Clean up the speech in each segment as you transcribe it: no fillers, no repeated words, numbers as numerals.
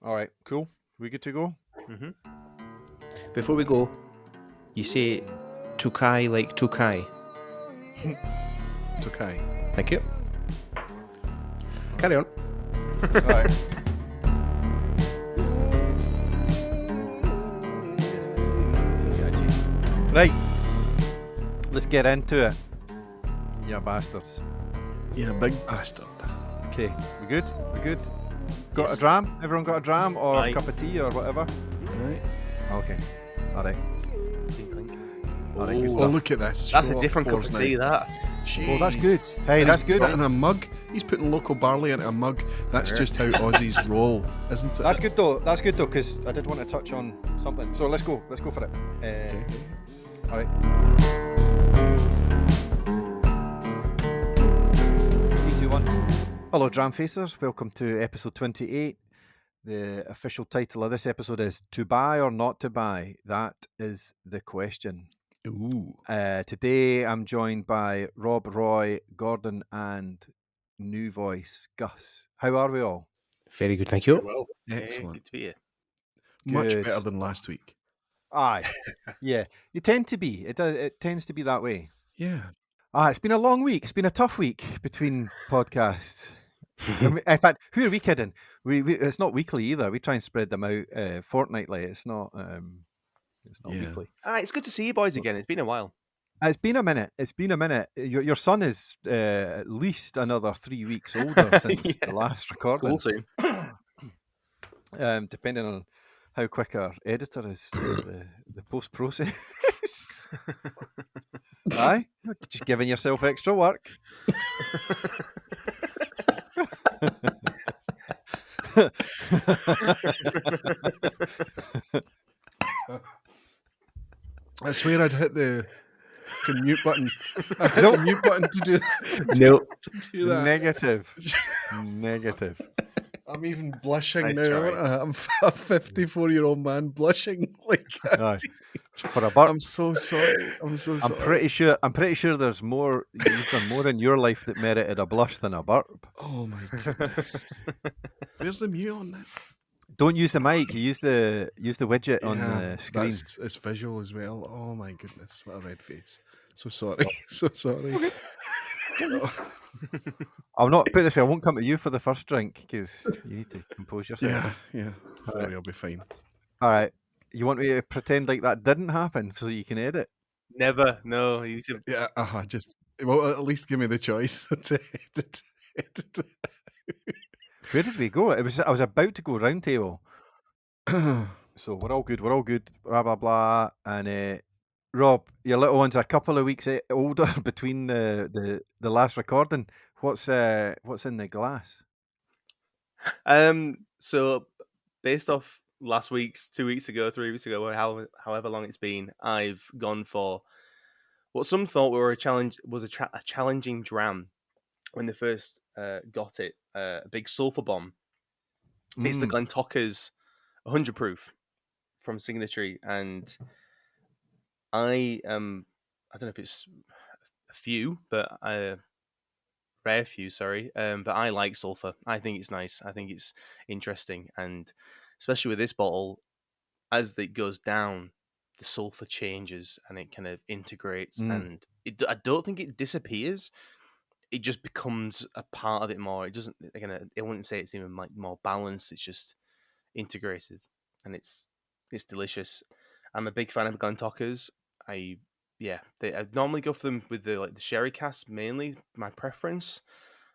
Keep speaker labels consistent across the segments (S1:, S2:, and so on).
S1: All right, cool. We good to go?
S2: Mm-hmm.
S3: Before we go, you say Tukai like Tukai.
S1: It's okay.
S3: Thank you. Carry on.
S1: All right. Right. Let's get into it. You bastards.
S3: Yeah, big bastard.
S1: Okay, we good? We good? Got
S2: Yes.
S1: a dram? Everyone got a dram or
S2: Aye.
S1: a cup of tea or whatever?
S3: Right.
S1: Okay. All right.
S2: Clink, clink.
S1: All right, good
S3: Oh,
S1: stuff.
S3: look at this.
S2: That's
S3: Show
S2: a
S3: off
S2: different cup
S3: pours
S2: of tea,
S3: now.
S2: that.
S1: Oh, that's
S3: Jeez.
S1: good. Hey,
S3: And
S1: that's
S3: he's
S1: good.
S3: put it in a mug. He's putting local barley into a mug. That's just how Aussies roll, isn't it?
S1: That's good though. That's good though, because I did want to touch on something. So let's go. Let's go for it. All right. 3, 2, 1. Hello, Dramfacers. Welcome to episode 28. The official title of this episode is "To Buy or Not to Buy." That is the question.
S3: Ooh.
S1: Today I'm joined by Rob, Roy, Gordon, and new voice Gus. How are we all?
S3: Very good, thank you.
S4: Well,
S3: Excellent.
S2: Good to be here.
S3: Much
S1: Good
S3: better than last week.
S1: Aye, yeah. You tend to be. It tends to be that way.
S3: Yeah.
S1: It's been a long week. It's been a tough week between podcasts. In fact, who are we kidding? We it's not weekly either. We try and spread them out fortnightly. It's not. It's not
S3: Yeah.
S1: weekly.
S2: It's good to see you boys again. It's been a while.
S1: It's been a minute. It's been a minute. Your son is at least another 3 weeks older since the last recording.
S2: School soon.
S1: Depending on how quick our editor is, the post process. Aye, just giving yourself extra work.
S3: I swear I'd hit the mute button. I hit the mute button to do,
S2: No.
S3: to do that.
S1: Negative.
S3: I'm even blushing
S2: Nice
S3: now.
S2: try.
S3: I'm a 54-year-old man blushing like that.
S1: Aye. For a burp.
S3: I'm so sorry. I'm so sorry.
S1: I'm pretty sure there's more. You've done more in your life that merited a blush than a burp.
S3: Oh my goodness. Where's the mute on this?
S1: Don't use the mic. You use the widget on the screen.
S3: It's visual as well. Oh my goodness. What a red face. So sorry. So sorry.
S1: I'll not put it this way. I won't come to you for the first drink because you need to compose yourself.
S3: Yeah. Sorry, I'll be fine.
S1: All right. You want me to pretend like that didn't happen so you can edit?
S2: Never. No. You need to...
S3: Yeah, just at least give me the choice to edit.
S1: Where did we go? I was about to go round table. So we're all good. Blah blah blah. And Rob, your little one's a couple of weeks older between the last recording. What's in the glass?
S2: So based off last week's, 2 weeks ago, 3 weeks ago, however long it's been, I've gone for what some thought were a challenging dram when they first got it. A big sulfur bomb. It's the Glentockers 100 proof from Signatory, and I don't know if it's a few, but rare few, sorry. But I like sulfur. I think it's nice. I think it's interesting, and especially with this bottle, as it goes down, the sulfur changes and it kind of integrates, and I don't think it disappears. It just becomes a part of it more. It doesn't. Again, I wouldn't say it's even like more balanced. It's just integrated, and it's delicious. I'm a big fan of Glentockers. I normally go for them with the sherry cask mainly. My preference.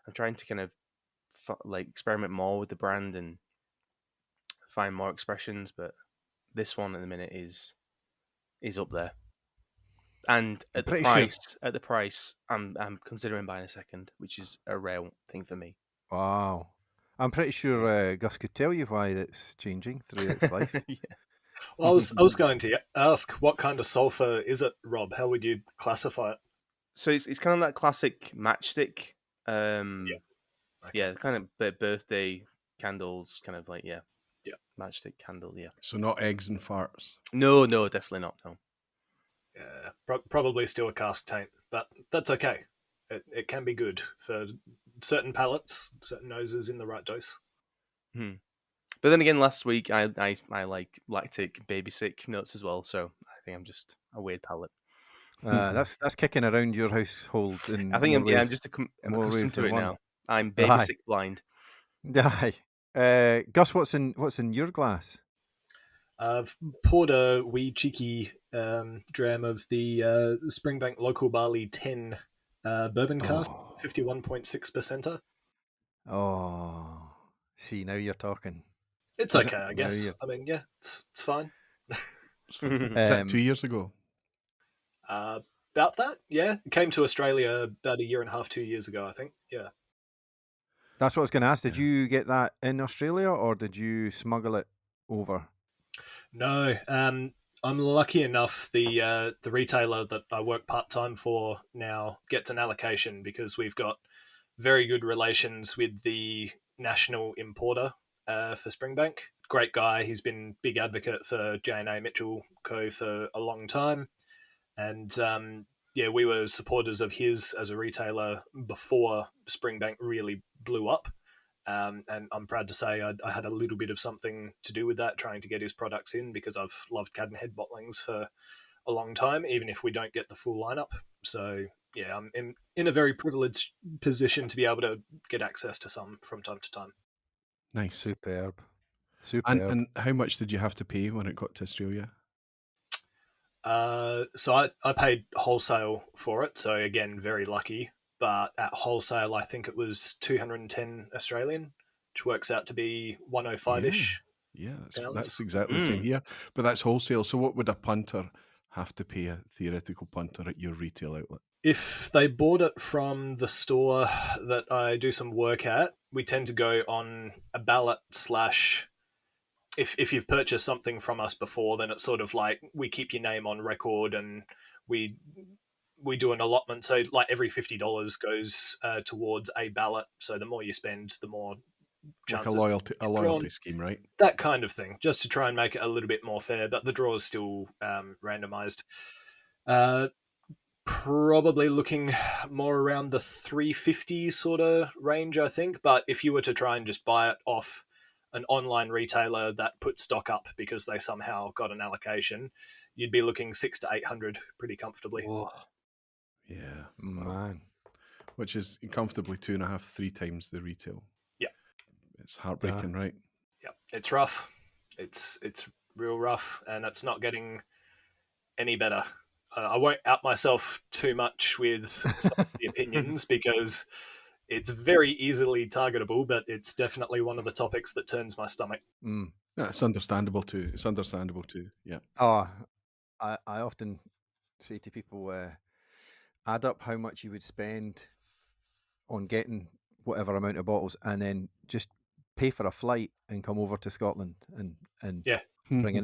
S2: I'm trying to kind of experiment more with the brand and find more expressions, but this one at the minute is up there. And at the price, I'm considering buying a second, which is a rare thing for me.
S1: Wow. I'm pretty sure Gus could tell you why it's changing through its life.
S2: Yeah.
S4: Well, I was going to ask, what kind of sulfur is it, Rob? How would you classify it?
S2: So it's kind of that classic matchstick.
S4: Okay.
S2: Yeah, kind of birthday candles, kind of like matchstick candle. Yeah.
S3: So not eggs and farts.
S2: No, definitely not. No.
S4: Yeah, probably still a cask taint, but that's okay. It can be good for certain palates, certain noses in the right dose.
S2: But then again, last week I like lactic baby sick notes as well, so I think I'm just a weird palate.
S1: That's kicking around your household
S2: I
S1: in
S2: think
S1: more
S2: I'm
S1: ways,
S2: just I'm
S1: more
S2: accustomed
S1: ways
S2: to
S1: than
S2: it
S1: one.
S2: now. I'm baby
S1: Aye,
S2: sick blind.
S1: aye. Gus, what's in your glass?
S4: I've poured a wee cheeky dram of the Springbank Local Barley 10 bourbon cask,
S1: Oh,
S4: 51.6%.
S1: oh. See, now you're talking.
S4: It's
S3: Was it
S4: okay, I
S1: Now
S4: guess.
S1: you're.
S4: I mean, yeah, it's fine.
S3: was that 2 years ago?
S4: About that, yeah. It came to Australia about a year and a half, 2 years ago, I think. Yeah.
S1: That's what I was going to ask. Did
S3: Yeah.
S1: you get that in Australia or did you smuggle it over?
S4: No, I'm lucky enough. The retailer that I work part time for now gets an allocation because we've got very good relations with the national importer for Springbank. Great guy. He's been big advocate for J&A Mitchell Co for a long time, and yeah, we were supporters of his as a retailer before Springbank really blew up. And I'm proud to say I had a little bit of something to do with that, trying to get his products in because I've loved Cadenhead bottlings for a long time, even if we don't get the full lineup. So yeah, I'm in a very privileged position to be able to get access to some from time to time.
S3: Nice.
S1: Superb.
S3: And
S1: Superb.
S3: and how much did you have to pay when it got to Australia?
S4: So I paid wholesale for it. So again, very lucky. But at wholesale, I think it was 210 Australian, which works out to be 105 ish
S3: Yeah, that's
S4: pounds.
S3: exactly the same here. But that's wholesale. So what would a punter have to pay a theoretical punter at your retail outlet?
S4: If they bought it from the store that I do some work at, we tend to go on a ballot slash. If you've purchased something from us before, then it's sort of like we keep your name on record and we we do an allotment. So like every $50 goes towards a ballot. So the more you spend, the more
S3: Like a
S4: chances
S3: loyalty
S4: get drawn.
S3: scheme, right?
S4: That kind of thing, just to try and make it a little bit more fair. But the draw is still randomized. Uh, Probably looking more around the 350 sort of range, I think. But if you were to try and just buy it off an online retailer that put stock up because they somehow got an allocation, you'd be looking 600 to 800 pretty comfortably.
S2: Whoa.
S3: Yeah. Wow.
S1: Man.
S3: Which is comfortably 2.5, 3 times the retail.
S4: Yeah.
S3: It's heartbreaking, right?
S4: Yeah, it's rough. It's real rough, and it's not getting any better. I won't out myself too much with some of the opinions because it's very easily targetable, but it's definitely one of the topics that turns my stomach.
S1: Mm.
S3: Yeah, it's understandable too. It's understandable too. Yeah.
S1: Oh, I often say to people, add up how much you would spend on getting whatever amount of bottles and then just pay for a flight and come over to Scotland and
S4: Yeah.
S1: bring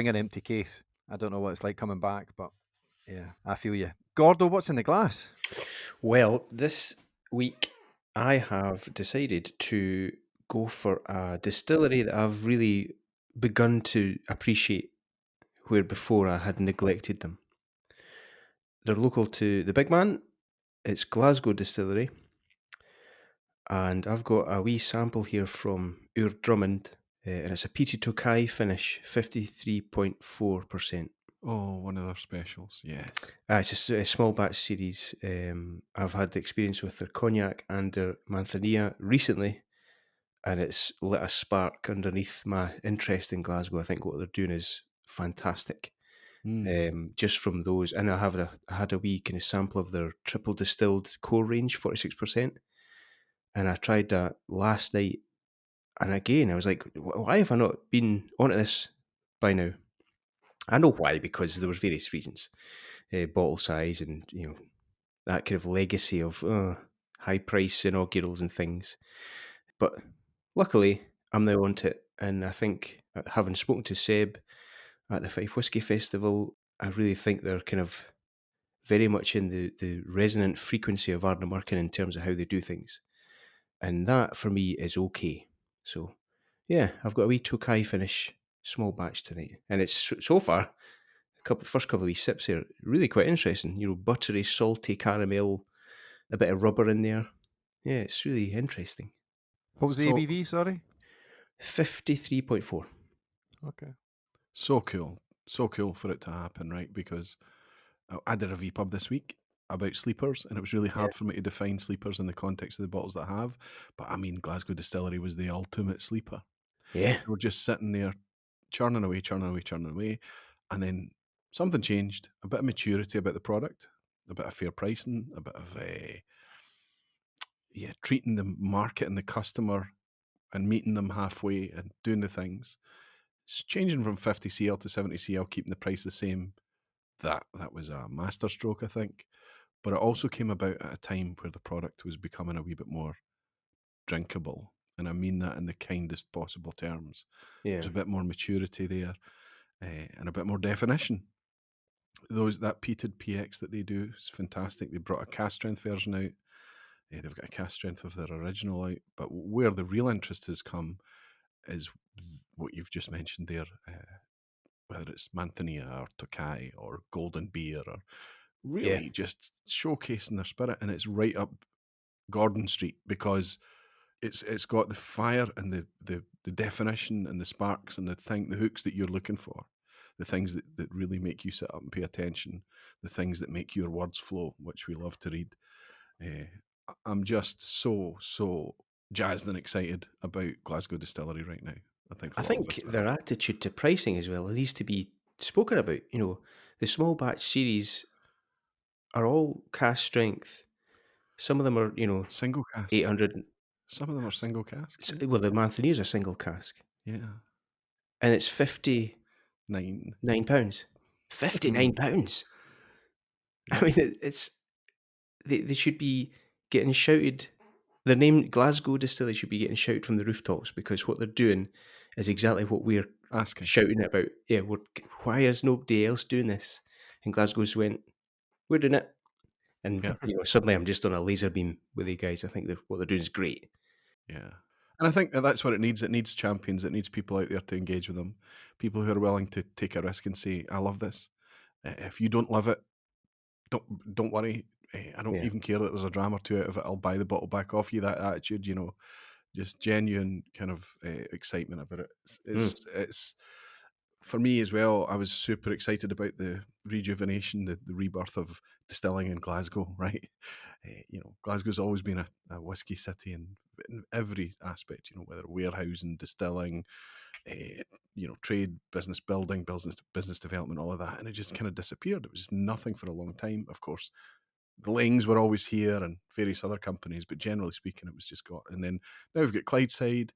S1: an empty case. I don't know what it's like coming back, but yeah, I feel you. Gordo, what's in the glass?
S5: Well, this week I have decided to go for a distillery that I've really begun to appreciate, where before I had neglected them. They're local to the big man. It's Glasgow Distillery. And I've got a wee sample here from Ur Drummond, and it's a peaty Tokai finish, 53.4%.
S3: Oh, one of their specials. Yes.
S5: It's a small batch series. I've had experience with their cognac and their Manzanilla recently, and it's lit a spark underneath my interest in Glasgow. I think what they're doing is fantastic. Just from those, and I had a wee kind of sample of their triple distilled core range, 46%, and I tried that last night. And again, I was like, why have I not been onto this by now? I know why, because there was various reasons. Bottle size and, that kind of legacy of high price inaugurals and things. But luckily, I'm now onto it. And I think, having spoken to Seb at the Fife Whisky Festival, I really think they're kind of very much in the resonant frequency of Ardnamurchan in terms of how they do things. And that, for me, is okay. So, yeah, I've got a wee Tokai finish, small batch tonight. And it's so far, first couple of wee sips here, really quite interesting. Buttery, salty caramel, a bit of rubber in there. Yeah, it's really interesting.
S1: What was the
S3: So-
S1: ABV, sorry?
S5: 53.4.
S1: Okay.
S3: So cool for it to happen, right? Because I did a V-pub this week about sleepers, and it was really
S5: Yeah.
S3: hard for me to define sleepers in the context of the bottles that I have. But I mean, Glasgow Distillery was the ultimate sleeper.
S5: Yeah.
S3: We're just sitting there churning away, and then something changed. A bit of maturity about the product, a bit of fair pricing, a bit of treating the market and the customer and meeting them halfway and doing the things. It's changing from 50 CL to 70 CL, keeping the price the same. That was a masterstroke, I think. But it also came about at a time where the product was becoming a wee bit more drinkable. And I mean that in the kindest possible terms.
S5: Yeah.
S3: There's a bit more maturity there, and a bit more definition. That peated PX that they do is fantastic. They brought a cast strength version out. They've got a cast strength of their original out. But where the real interest has come is what you've just mentioned there, whether it's Manthania or Tokai or Golden Beer, or really just showcasing their spirit. And it's right up Gordon Street because it's got the fire and the definition and the sparks and the hooks that you're looking for, the things that really make you sit up and pay attention, the things that make your words flow, which we love to read. I'm just so jazzed and excited about Glasgow Distillery right now. I think a
S5: I
S3: lot of
S5: think
S3: us are.
S5: their attitude to pricing as well needs to be spoken about. You know, the small batch series are all cask strength. Some of them are,
S3: Single cask.
S5: 800.
S3: Some of them are single casks. Yeah.
S5: Well, the Manthania is a single cask,
S3: Yeah.
S5: and it's £59.
S3: £9.
S5: £59. I mean, it's they should be getting shouted. Their name, Glasgow Distillery, should be getting shouted from the rooftops because what they're doing is exactly what we're
S3: Asking.
S5: shouting about. Yeah, why is nobody else doing this? And Glasgow's went, we're doing it. And
S3: Yeah.
S5: suddenly I'm just on a laser beam with you guys. I think what they're doing is great.
S3: Yeah. And I think that's what it needs. It needs champions. It needs people out there to engage with them. People who are willing to take a risk and say, I love this. If you don't love it, don't worry. I don't even care that there's a dram or two out of it. I'll buy the bottle back off you. That attitude, just genuine kind of excitement about it. It's for me as well. I was super excited about the rejuvenation, the rebirth of distilling in Glasgow. Right, Glasgow's always been a whiskey city in every aspect. Whether warehousing, distilling, trade, business building, business development, all of that, and it just kind of disappeared. It was just nothing for a long time. Of course, the Lings were always here and various other companies, but generally speaking, it was just got. And then now we've got Clydeside,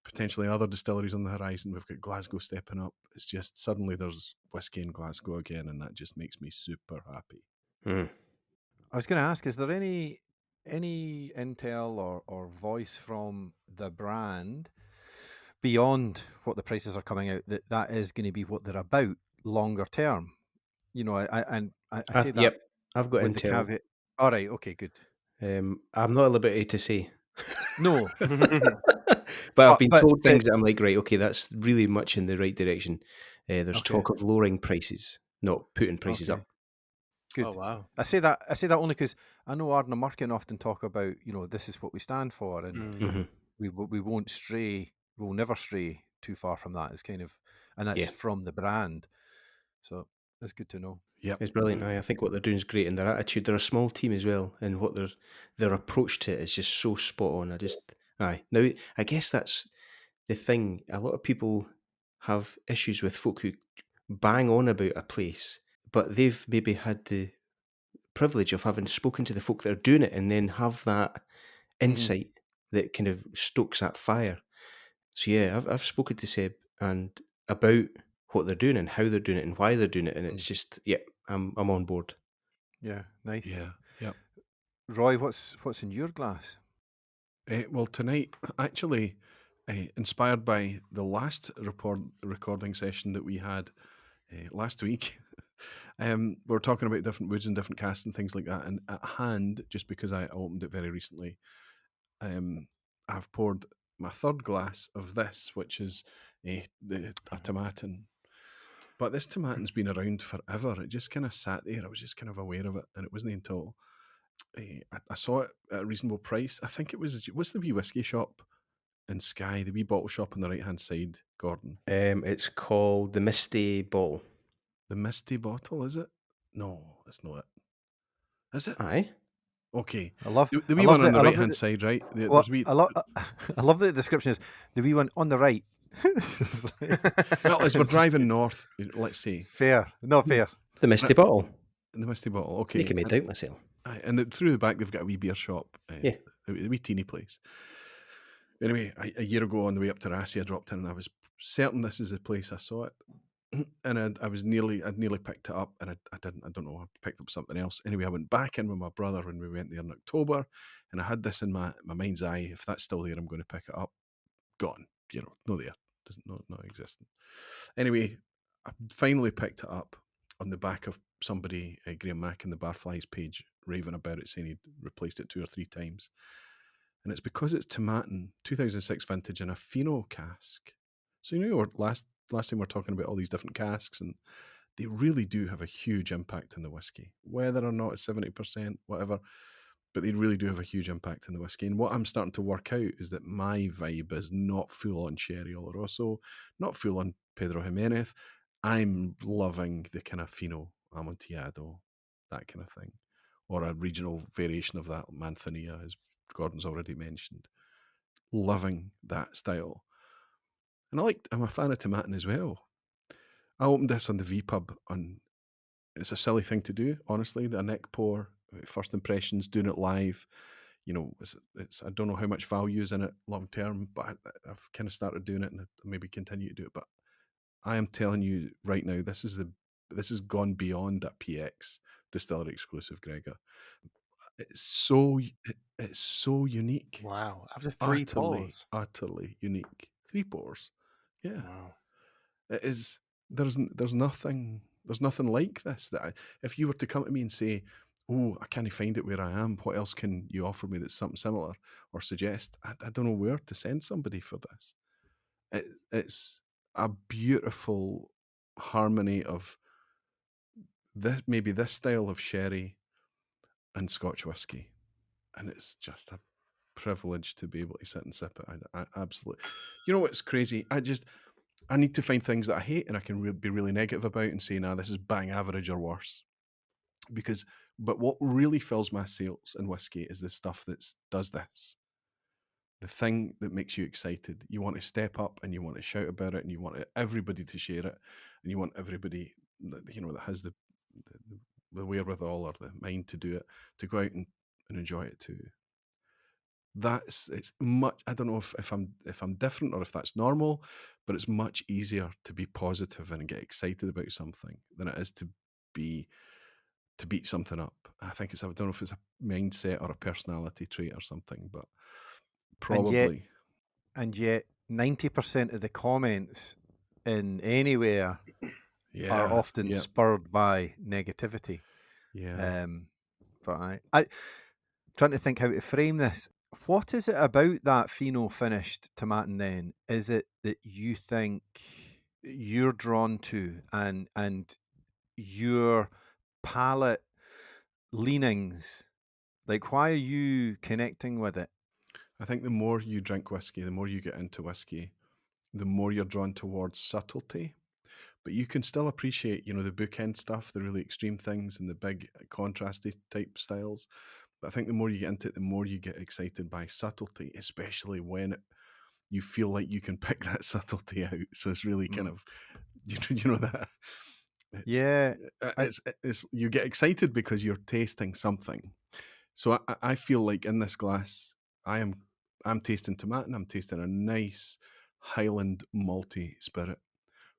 S3: potentially other distilleries on the horizon. We've got Glasgow stepping up. It's just suddenly there's whiskey in Glasgow again, and that just makes me super happy.
S1: I was going to ask, is there any intel or voice from the brand beyond what the prices are coming out that is going to be what they're about longer term? I say that.
S5: Yep, I've got
S1: with the
S5: intel.
S1: caveat. All right, okay, good.
S5: I'm not at liberty to say.
S1: No,
S5: but I've been told things that I'm like, right, okay, that's really much in the right direction. There's talk of lowering prices, not putting prices up.
S1: Good.
S2: Oh wow!
S1: I say that only because I know Ardna Murkin often talk about, this is what we stand for, and we won't stray. We'll never stray too far from that. It's kind of, and that's from the brand. So that's good to know.
S3: Yeah,
S5: it's brilliant. I think what they're doing is great, and their attitude. They're a small team as well, and what their approach to it is just so spot on. Now I guess that's the thing. A lot of people have issues with folk who bang on about a place, but they've maybe had the privilege of having spoken to the folk that are doing it, and then have that insight that kind of stokes that fire. So yeah, I've spoken to Seb and about what they're doing and how they're doing it and why they're doing it, and it's just I'm on board.
S1: Yeah, nice.
S3: Yeah.
S1: Roy, what's in your glass?
S3: Well, tonight, actually, inspired by the last recording session that we had last week, we're talking about different woods and different casts and things like that. And at hand, just because I opened it very recently, I've poured my third glass of this, which is a tomatin. But this tomatin's been around forever. It just kind of sat there. I was just kind of aware of it, and it wasn't until I saw it at a reasonable price. I think it was, what's the wee whiskey shop in Skye, the wee bottle shop on the right-hand side, Gordon?
S5: It's called the Misty Bottle.
S3: The Misty Bottle, is it? No, it's not it. Is it?
S5: Aye.
S3: Okay.
S1: I love,
S3: The
S1: I
S3: wee
S1: love
S3: one on
S1: the,
S3: the
S1: I love
S3: right-hand
S1: the,
S3: side, right?
S1: well,
S3: There's a wee...
S1: I love the description is the wee one on the right. It's like-
S3: Well, as we're driving north, let's say,
S1: fair, no fair.
S5: The Misty Bottle.
S3: the Misty Bottle, okay.
S5: Making me doubt myself.
S3: And through the back, they've got a wee beer shop.
S5: Yeah.
S3: A wee teeny place. Anyway, a year ago on the way up to Rassie, I dropped in and I was certain this is the place I saw it. And I'd nearly picked it up, and I didn't. I don't know. I picked up something else. Anyway, I went back in with my brother when we went there in October, and I had this in my mind's eye. If that's still there, I'm going to pick it up. Gone. No there. Doesn't not existent. Anyway, I finally picked it up on the back of somebody, Graham Mack, in the Barflies page, raving about it, saying he'd replaced it 2 or 3 times. And it's because it's Tomatin 2006 vintage in a Fino cask. So last time we're talking about all these different casks, and they really do have a huge impact on the whiskey, whether or not it's 70%, whatever. But they really do have a huge impact on the whiskey. And what I'm starting to work out is that my vibe is not full on Sherry Oloroso, not full on Pedro Jimenez. I'm loving the kind of Fino, Amontillado, that kind of thing, or a regional variation of that, Manzanilla, as Gordon's already mentioned. Loving that style. And I'm a fan of Tomatin as well. I opened this on the V-Pub, it's a silly thing to do, honestly, a neck pour, first impressions, doing it live. It's I don't know how much value is in it long term, but I've kind of started doing it and maybe continue to do it. But I am telling you right now, this has gone beyond that PX distillery exclusive, Gregor. It's so unique.
S2: Wow. After 3 pours.
S3: Utterly unique. 3 pours. Yeah.
S2: Wow.
S3: It is. There's nothing like this. If you were to come to me and say, "Oh, I can't find it where I am. What else can you offer me that's something similar?" or suggest, I don't know where to send somebody for this. It's a beautiful harmony of this style of sherry and Scotch whiskey, and it's just a privilege to be able to sit and sip it. I absolutely. You know what's crazy? I need to find things that I hate and I can be really negative about and say, "Nah, this is bang average or worse." But what really fills my sails in whiskey is the stuff that does this. The thing that makes you excited. You want to step up and you want to shout about it and you want everybody to share it and you want everybody that has the wherewithal or the mind to do it, to go out and enjoy it too. It's much. I don't know if I'm different or if that's normal, but it's much easier to be positive and get excited about something than it is to beat something up. I think I don't know if it's a mindset or a personality trait or something, but probably.
S1: And yet 90% of the comments in anywhere are often spurred by negativity.
S3: Yeah.
S1: But I trying to think how to frame this. What is it about that Fino finished Tomatin then? Is it that you think you're drawn to and your palate leanings? Like, why are you connecting with it?
S3: I think the more you drink whiskey, the more you get into whiskey, the more you're drawn towards subtlety. But you can still appreciate, the bookend stuff, the really extreme things and the big contrasty type styles. But I think the more you get into it, the more you get excited by subtlety, especially when you feel like you can pick that subtlety out. So it's really kind of, you know that. It's you get excited because you're tasting something. So I feel like in this glass, I'm tasting Tomatin. I'm tasting a nice Highland malty spirit.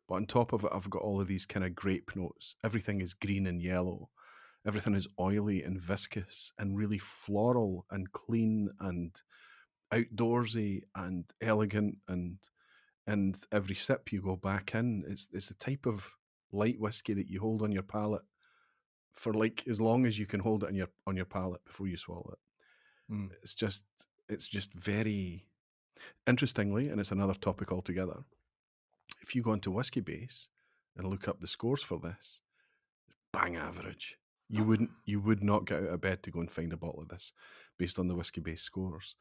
S3: But on top of it, I've got all of these kind of grape notes. Everything is green and yellow. Everything is oily and viscous and really floral and clean and outdoorsy and elegant. And every sip you go back in, it's the type of light whiskey that you hold on your palate for like as long as you can hold it on your palate before you swallow it. It's just very interestingly, and it's another topic altogether. If you go into Whiskey Base and look up the scores for this, bang average. You would not get out of bed to go and find a bottle of this based on the Whiskey Base scores.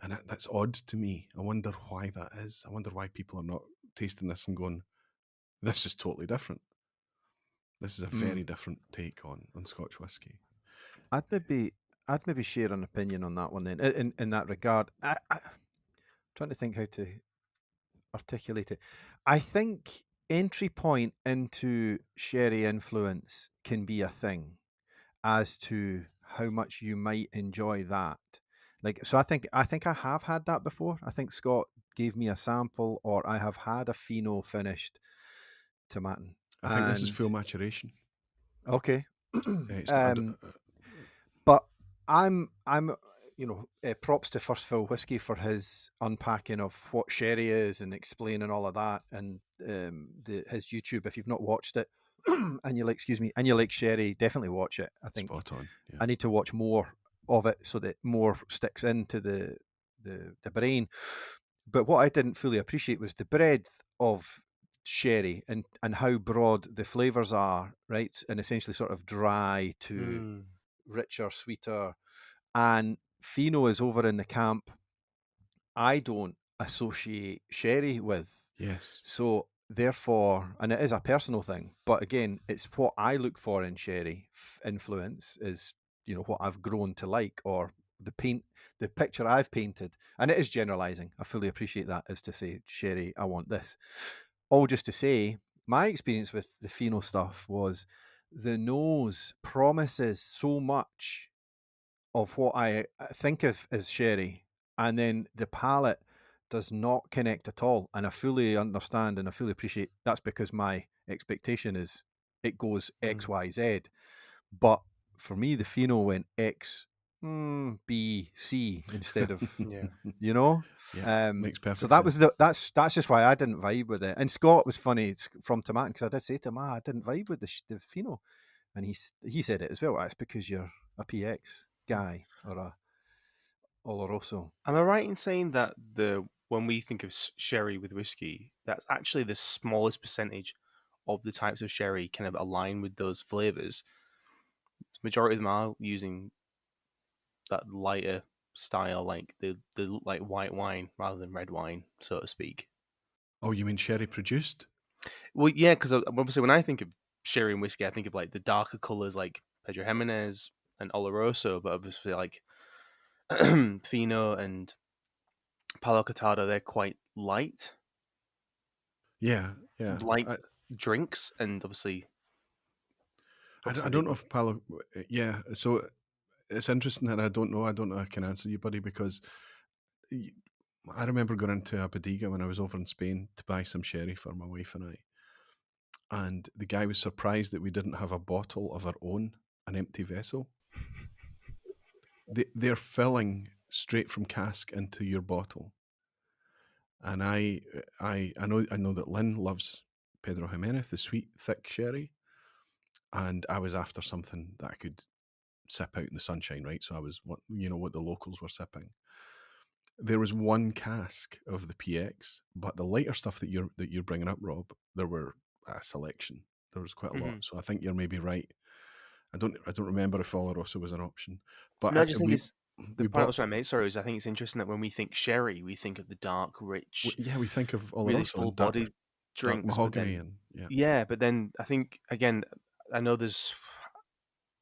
S3: And that's odd to me. I wonder why that is. I wonder why people are not tasting this and going, this is totally different. This is a very different take on Scotch whisky.
S1: I'd maybe share an opinion on that one then. In that regard, I'm trying to think how to articulate it. I think entry point into sherry influence can be a thing as to how much you might enjoy that. Like, so I think I have had that before. I think Scott gave me a sample, or I have had a Fino finished tomatin.
S3: I think this is
S1: And
S3: full maturation.
S1: okay.
S3: It's not,
S1: But I'm props to First Fill Whiskey for his unpacking of what sherry is and explaining all of that, and his YouTube. If you've not watched it and you like sherry, definitely watch it. I think
S3: spot on. Yeah.
S1: I need to watch more of it so that more sticks into the brain. But what I didn't fully appreciate was the breadth of sherry and how broad the flavors are, right? And essentially sort of dry to richer, sweeter. And Fino is over in the camp I don't associate sherry with.
S3: Yes.
S1: So therefore, and it is a personal thing, but again, it's what I look for in sherry influence is, what I've grown to like, or the picture I've painted. And it is generalizing. I fully appreciate that, is to say, sherry, I want this. All just to say, my experience with the Fino stuff was the nose promises so much of what I think of as sherry, and then the palate does not connect at all. And I fully understand and I fully appreciate that's because my expectation is it goes X, Y, Z. But for me, the Fino went X, B, C instead of,
S2: Yeah.
S3: Makes perfect
S1: so that
S3: sense.
S1: was that's just why I didn't vibe with it. And Scott was funny from Tomatin, because I did say to him, I didn't vibe with the Fino, and he said it as well. That's because you're a PX guy or a Oloroso.
S2: Am I right in saying that when we think of sherry with whiskey, that's actually the smallest percentage of the types of sherry kind of align with those flavors? The majority of them are using that lighter style, like the like white wine rather than red wine, so to speak.
S3: Oh, you mean sherry produced?
S2: Well, yeah, because obviously when I think of sherry and whiskey, I think of like the darker colors like Pedro Jimenez and Oloroso, but obviously like Fino and Palo Cortado, they're quite light,
S3: Yeah.
S2: light drinks, and obviously
S3: I don't know if Palo. Yeah. So it's interesting that I don't know. I don't know. I can answer you, buddy, because I remember going into a bodega when I was over in Spain to buy some sherry for my wife and I. And the guy was surprised that we didn't have a bottle of our own, an empty vessel. They're filling straight from cask into your bottle. And I know that Lynn loves Pedro Jimenez, the sweet, thick sherry. And I was after something that I could sip out in the sunshine, right? So I was what the locals were sipping. There was one cask of the PX, but the lighter stuff that you're bringing up, Rob, there were a selection. There was quite a lot. So I think you're maybe right. I don't remember if Oloroso was an option, but
S2: No, I just think
S3: we
S2: it's the
S3: we
S2: point I
S3: bought.
S2: was trying to make. Sorry, is I think it's interesting that when we think sherry, we think of the dark, rich,
S3: We think of
S2: really
S3: Oloroso and
S2: full-bodied
S3: dark
S2: drinks, but
S3: mahogany,
S2: then
S3: and
S2: but then I think again, I know there's.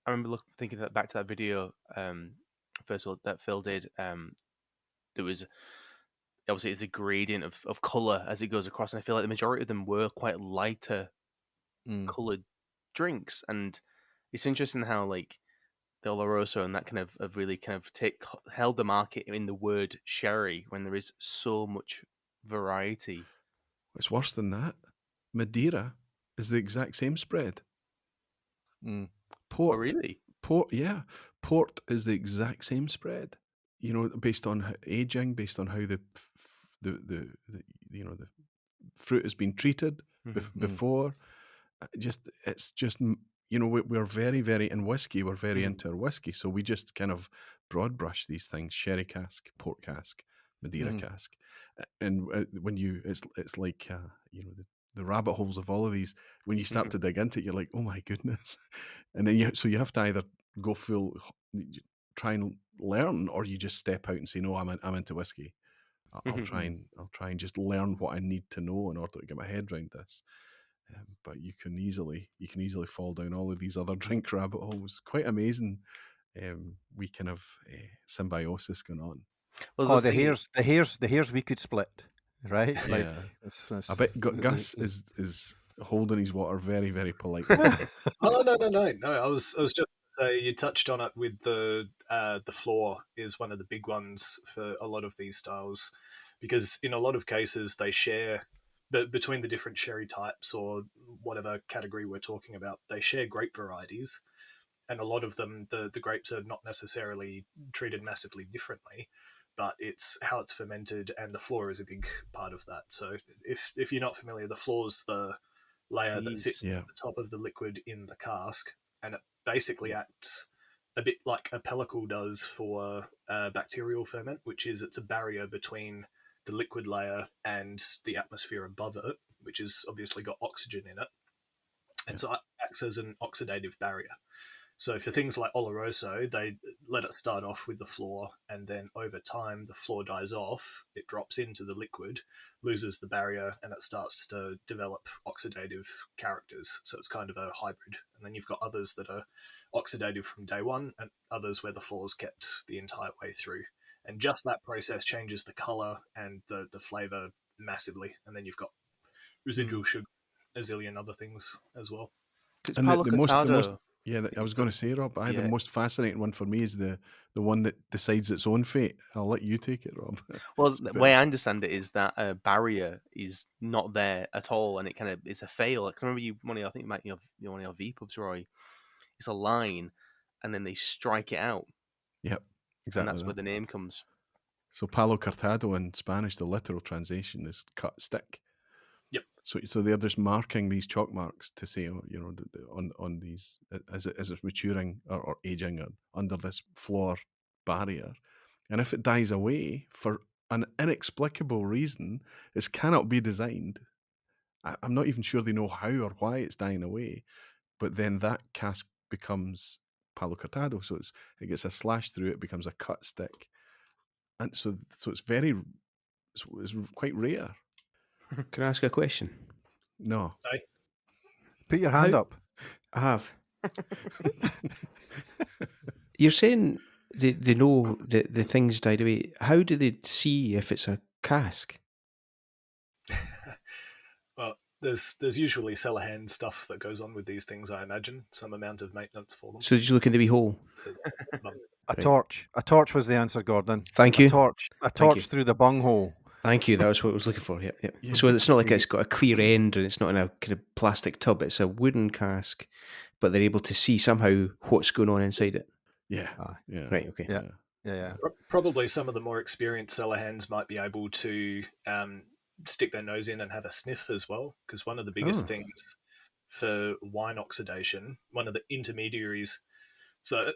S2: I remember thinking back to that video. First of all, that Phil did. There was obviously it's a gradient of color as it goes across, and I feel like the majority of them were quite lighter colored drinks, and it's interesting how like the Oloroso and that kind of really kind of held the market in the word sherry when there is so much variety.
S3: it's worse than that. Madeira is the exact same spread.
S1: Mm.
S2: Oh, really?
S3: Port is the exact same spread. Based on aging, based on how the the fruit has been treated before. It's just we're very, very in whiskey. We're very into our whiskey, so we just kind of broad brush these things: sherry cask, port cask, Madeira cask, and when it's like the rabbit holes of all of these. When you start to dig into it, you're like, oh my goodness, and then you have to either go full, try and learn, or you just step out and say, no, I'm into whiskey. I'll try and just learn what I need to know in order to get my head around this. But you can easily fall down all of these other drink rabbit holes. Quite amazing. We kind of symbiosis going on.
S2: Well,
S1: Oh,
S2: there's this thing-
S1: the hairs we could split, right? Like,
S3: Yeah.
S1: it's
S3: I bet Gus is holding his water very, very politely.
S4: Oh no. I was just gonna say, you touched on it with the floor is one of the big ones for a lot of these styles, because in a lot of cases they share, but between the different sherry types or whatever category we're talking about, they share grape varieties, and a lot of them, the grapes are not necessarily treated massively differently, but it's how it's fermented, and the floor is a big part of that. So if you're not familiar, the floor is the layer that sits
S3: Yeah.
S4: at the top of the liquid in the cask, and it basically acts a bit like a pellicle does for bacterial ferment, which is it's a barrier between the liquid layer and the atmosphere above it, which has obviously got oxygen in it, and so it acts as an oxidative barrier. So for things like Oloroso, they let it start off with the floor, and then over time the floor dies off, it drops into the liquid, loses the barrier, and it starts to develop oxidative characters. So it's kind of a hybrid. And then you've got others that are oxidative from day one, and others where the floor's kept the entire way through. And just that process changes the color and the flavor massively. And then you've got residual sugar, a zillion other things as well.
S2: It's
S3: And
S2: Palo
S3: the most
S2: Cortado.
S3: I was going to say, Rob, the
S2: Yeah.
S3: most fascinating one for me is the one that decides its own fate. I'll let you take it, Rob.
S2: Well,
S3: It's a
S2: the
S3: bit-
S2: way I understand it is that a barrier is not there at all, and it's a fail. I remember I think it might be one of your V pubs, Roy. It's a line, and then they strike it out,
S3: Yep,
S2: and
S3: exactly
S2: that's where
S3: that.
S2: the name comes.
S3: So Palo Cortado in Spanish, the literal translation is cut stick.
S4: Yep.
S3: So they're just marking these chalk marks to say, on these as it's maturing or aging or under this floor barrier, and if it dies away for an inexplicable reason, it cannot be designed. I'm not even sure they know how or why it's dying away, but then that cask becomes Palo Cortado, so it gets a slash through it, becomes a cut stick, and so it's it's quite rare.
S5: Can I ask a question?
S3: No,
S1: put your hand
S5: How-
S1: up.
S5: I have. You're saying they know the things died away. How do they see if it's a cask?
S4: Well, there's usually cellar hand stuff that goes on with these things, I imagine. Some amount of maintenance for them.
S5: So did you look in the wee hole?
S1: A
S5: Right.
S1: torch. A torch was the answer, Gordon.
S5: Thank you.
S1: A torch. A
S5: Thank
S1: torch
S5: you.
S1: through the bunghole.
S5: Thank you. That was what I was looking for. Yeah.
S3: Yeah,
S5: So
S3: but
S5: it's not like
S3: the-
S5: it's got a clear end and it's not in a kind of plastic tub. It's a wooden cask, but they're able to see somehow what's going on inside it.
S3: yeah,
S1: Aye.
S3: yeah,
S5: Right. Okay.
S1: Yeah. Yeah.
S4: Probably some of the more experienced cellar hands might be able to stick their nose in and have a sniff as well, because one of the biggest
S5: Oh.
S4: things for wine oxidation, one of the intermediaries, so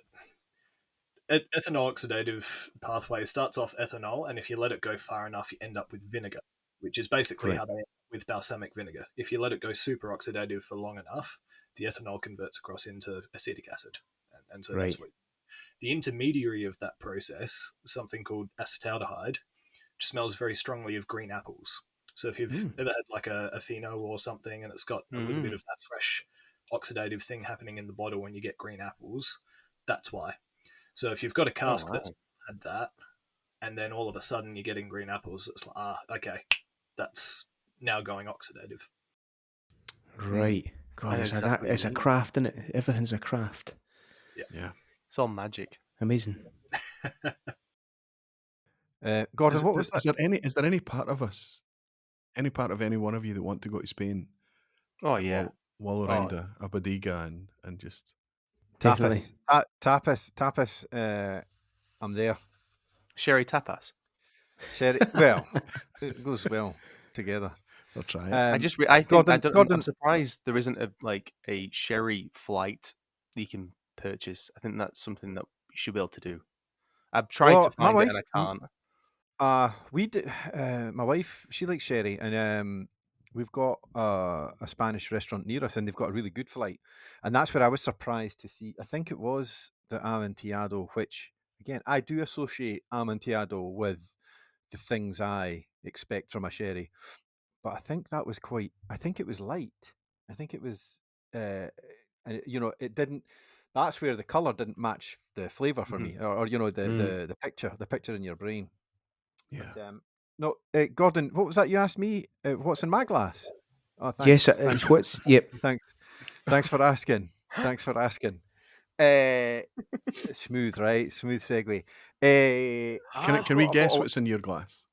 S4: ethanol oxidative pathway starts off ethanol, and if you let it go far enough, you end up with vinegar, which is basically
S5: Right.
S4: how they end up with balsamic vinegar. If you let it go super oxidative for long enough, the ethanol converts across into acetic acid, and so that's
S5: Right.
S4: what the intermediary of that process, something called acetaldehyde, which smells very strongly of green apples. So if you've ever had like a pheno or something and it's got a little bit of that fresh oxidative thing happening in the bottle when you get green apples, that's why. So if you've got a cask that's had that, and then all of a sudden you're getting green apples, it's like, okay, that's now going oxidative.
S5: Right.
S2: I
S5: God,
S2: know
S5: it's
S2: exactly what
S5: it's
S2: you
S5: a
S2: mean.
S5: craft, isn't it? Everything's a craft.
S3: yeah.
S2: It's all magic.
S5: Amazing.
S1: Gordon,
S3: Is,
S1: what was that?
S3: is there any part of us, any part of any one of you that want to go to Spain?
S2: Oh
S3: and
S2: yeah.
S3: while around a bodega and just
S5: Definitely.
S1: Tapas. Tapas. I'm there.
S2: Sherry tapas.
S1: Sherry. Well, it goes well together.
S3: I'll try it.
S2: I think
S1: Gordon-
S2: I'm surprised there isn't a sherry flight that you can purchase. I think that's something that you should be able to do. I've tried
S1: Well,
S2: to
S1: my
S2: find it
S1: wife-
S2: and I can't.
S1: We did. My wife, she likes sherry, and we've got a Spanish restaurant near us, and they've got a really good flight, and that's where I was surprised to see. I think it was the Amontillado, which again, I do associate Amontillado with the things I expect from a sherry, but I think that was quite. I think it was light. I think it was, and it didn't. That's where the color didn't match the flavor for me, or the picture in your brain.
S3: Yeah.
S1: But no, Gordon, what was that you asked me? What's in my glass? Oh,
S5: Yes,
S1: thanks, thanks,
S5: what's yep.
S1: thanks, thanks for asking. Thanks for asking. Uh, Smooth, right? Smooth segue.
S3: Can
S1: I've
S3: can we
S1: got a
S3: guess
S1: bottle.
S3: what's in your glass?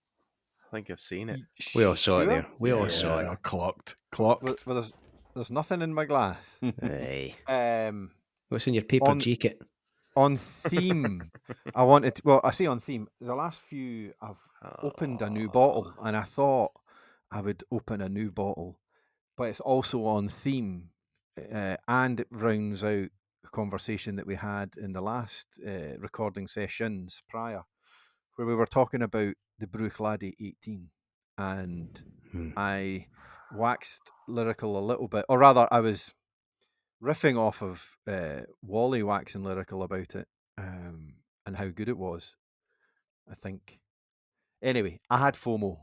S2: I think I've seen it.
S5: We all saw it
S1: Sure.
S5: there. We all
S3: Yeah,
S5: saw it.
S3: clocked.
S1: Well, there's nothing in my glass.
S5: Aye.
S1: What's
S5: What's in your paper
S1: on
S5: jacket?
S1: on theme? I wanted. Well, I say on theme. The last few, I've opened a new bottle, and I thought I would open a new bottle, but it's also on theme, and it rounds out a conversation that we had in the last recording sessions prior, where we were talking about the Bruichladdich 18, and
S5: Hmm.
S1: I waxed lyrical a little bit, or rather, I was riffing off of Wally waxing lyrical about it, and how good it was. I think. Anyway, I had FOMO,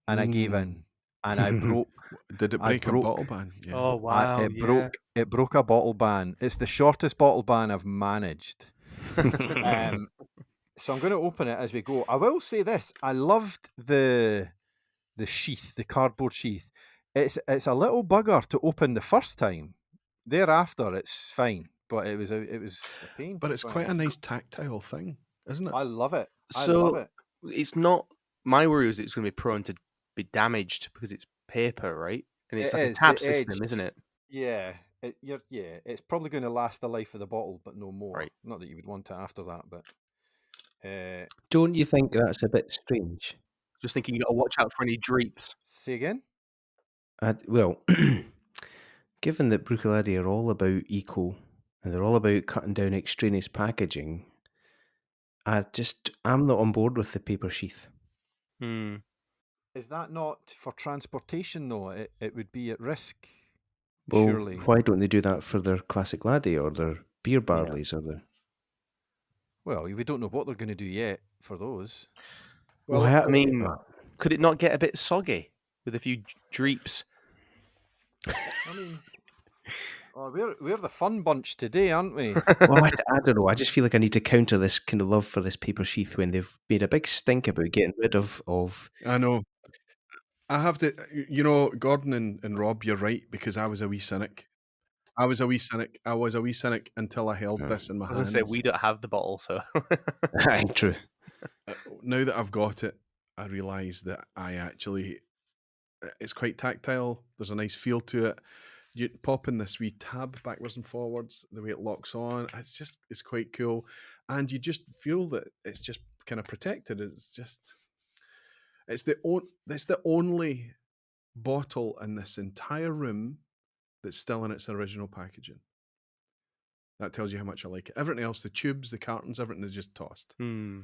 S1: and I gave in, and I broke.
S3: Did it
S1: I
S3: break a bottle
S1: broke.
S3: ban? Yeah.
S2: Oh wow!
S1: It broke. It broke a bottle ban. It's the shortest bottle ban I've managed. Um, so I'm going to open it as we go. I will say this: I loved the sheath, the cardboard sheath. It's a little bugger to open the first time. Thereafter, it's fine, but it was a pain.
S3: But it's quite a nice tactile thing, isn't it?
S1: I love it. I love
S2: So
S1: it.
S2: it's not. My worry is it's going to be prone to be damaged because it's paper, right? And it's
S1: It
S2: like a
S1: is
S2: tab
S1: the
S2: system,
S1: edge.
S2: isn't it?
S1: Yeah, it's probably going to last the life of the bottle, but no more.
S2: Right.
S1: Not that you would want it after that, but
S5: Don't you think that's a bit strange?
S2: Just thinking, you got to watch out for any dreeps.
S1: say again.
S5: Well, given that Bruichladdich are all about eco and they're all about cutting down extraneous packaging, I'm not on board with the paper sheath.
S2: Hmm.
S1: Is that not for transportation though? It would be at risk.
S5: Well,
S1: Surely.
S5: why don't they do that for their classic laddie or their beer barleys or their?
S1: Well, we don't know what they're going to do yet for those.
S3: Well,
S5: Well,
S2: I mean, could it not get a bit soggy with a few dreeps?
S1: I mean, we're the fun bunch today, aren't we?
S5: well, I don't know. I just feel like I need to counter this kind of love for this paper sheath when they've made a big stink about getting rid of.
S3: I know. I have to, Gordon and Rob, you're right, because I was a wee cynic. I was a wee cynic until I held this in my
S2: I was going
S3: hands.
S2: to say, we don't have the bottle, so.
S5: Aye, true.
S3: Now that I've got it, I realise that it's quite tactile. There's a nice feel to it. You pop in this wee tab backwards and forwards, the way it locks on. It's quite cool. And you just feel that it's just kind of protected. It's the only bottle in this entire room that's still in its original packaging. That tells you how much I like it. Everything else, the tubes, the cartons, everything is just tossed.
S2: Hmm.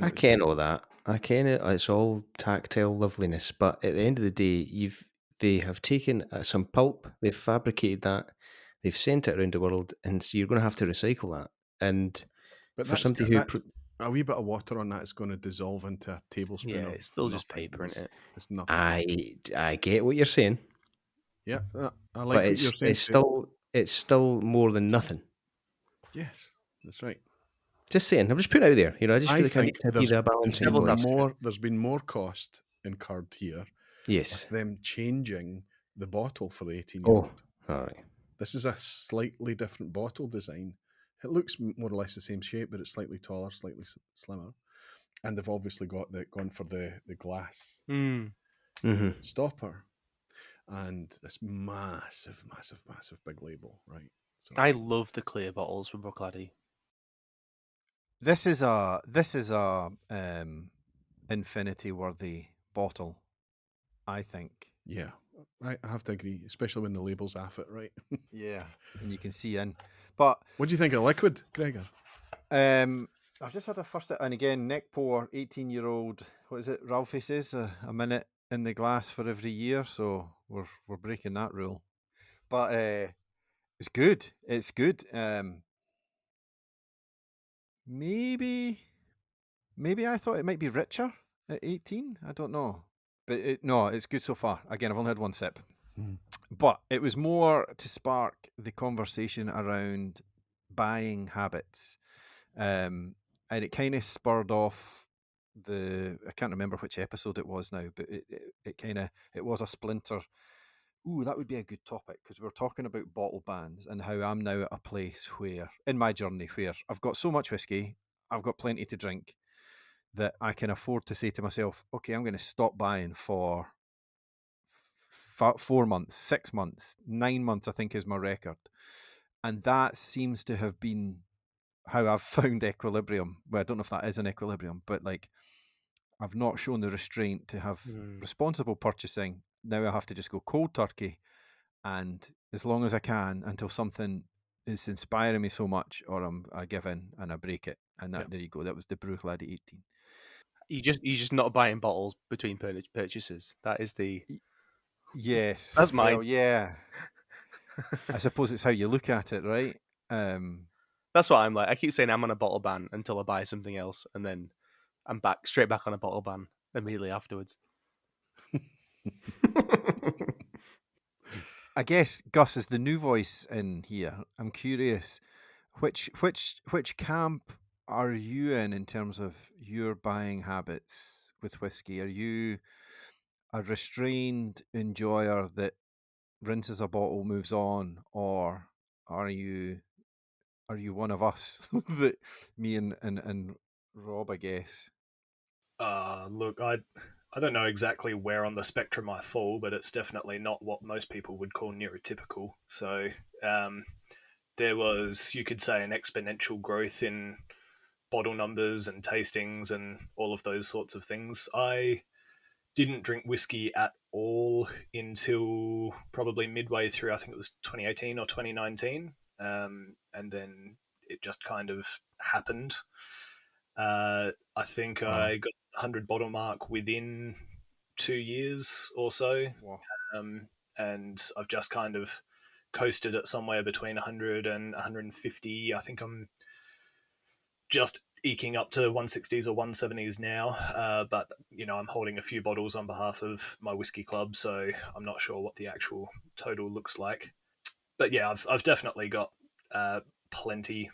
S5: I ken all that. I ken it. It's all tactile loveliness. But at the end of the day, they have taken some pulp, they've fabricated that, they've sent it around the world, and so you're going to have to recycle that. And
S3: But
S5: for somebody who
S3: a wee bit of water on that is going to dissolve into a tablespoon.
S2: Yeah,
S3: of
S2: it's still just
S3: nothing.
S2: paper, isn't it?
S3: It's nothing.
S5: I get what you're saying,
S3: Yeah, I like
S5: but
S3: what you're saying.
S5: it's still more than nothing.
S3: Yes, that's right.
S5: Just saying. I'm just putting it out there. I just feel like I need to be the balancing
S2: devil's
S5: voice.
S2: advocate.
S3: There's been more cost incurred here
S5: Yes.
S3: with them changing the bottle for the 18-year-old.
S5: Oh, all right.
S3: This is a slightly different bottle design. It looks more or less the same shape, but it's slightly taller, slightly slimmer. And they've obviously gone for the glass stopper. And this massive, massive, massive big label, right? So
S2: I love the clear bottles from Bruichladdich.
S1: This is a infinity worthy bottle, I think.
S3: yeah, I have to agree, especially when the label's off it, right?
S1: Yeah, and you can see in. But
S3: What do you think of liquid, Gregor?
S1: I've just had a first, and again, neck pour, 18-year-old. What is it? Ralphie says a minute in the glass for every year, so we're breaking that rule. But it's good. It's good. maybe I thought it might be richer at 18. I don't know. But no, it's good so far. Again, I've only had one sip.
S3: Mm.
S1: But it was more to spark the conversation around buying habits. And it kind of spurred off I can't remember which episode it was now, but it was a splinter. Ooh, that would be a good topic because we're talking about bottle bans and how I'm now at a place where, in my journey, where I've got so much whiskey, I've got plenty to drink, that I can afford to say to myself, okay, I'm going to stop buying for 4 months, 6 months, 9 months, I think is my record. And that seems to have been how I've found equilibrium. Well, I don't know if that is an equilibrium, but like I've not shown the restraint to have responsible purchasing. Now I have to just go cold turkey. And as long as I can until something is inspiring me so much, or I give in and I break it. And there you go. That was the Brew Lad at 18.
S2: You just not buying bottles between purchases. That is the
S1: Yes.
S2: That's mine.
S1: Well, yeah. I suppose it's how you look at it, right?
S2: That's what I'm like. I keep saying I'm on a bottle ban until I buy something else, and then I'm straight back on a bottle ban immediately afterwards.
S1: I guess Gus is the new voice in here. I'm curious, which camp are you in terms of your buying habits with whiskey? Are you a restrained enjoyer that rinses a bottle, moves on, or are you one of us that me and Rob, I guess?
S4: Look, I don't know exactly where on the spectrum I fall, but it's definitely not what most people would call neurotypical. So there was, you could say, an exponential growth in bottle numbers and tastings and all of those sorts of things. I didn't drink whiskey at all until probably midway through, I think it was 2018 or 2019. And then it just kind of happened. I think
S1: Wow.
S4: I got the 100 bottle mark within 2 years or so.
S1: Wow.
S4: And I've just kind of coasted at somewhere between 100 and 150. I think I'm just eking up to 160s or 170s now. But, I'm holding a few bottles on behalf of my whiskey club, so I'm not sure what the actual total looks like. But yeah, I've definitely got plenty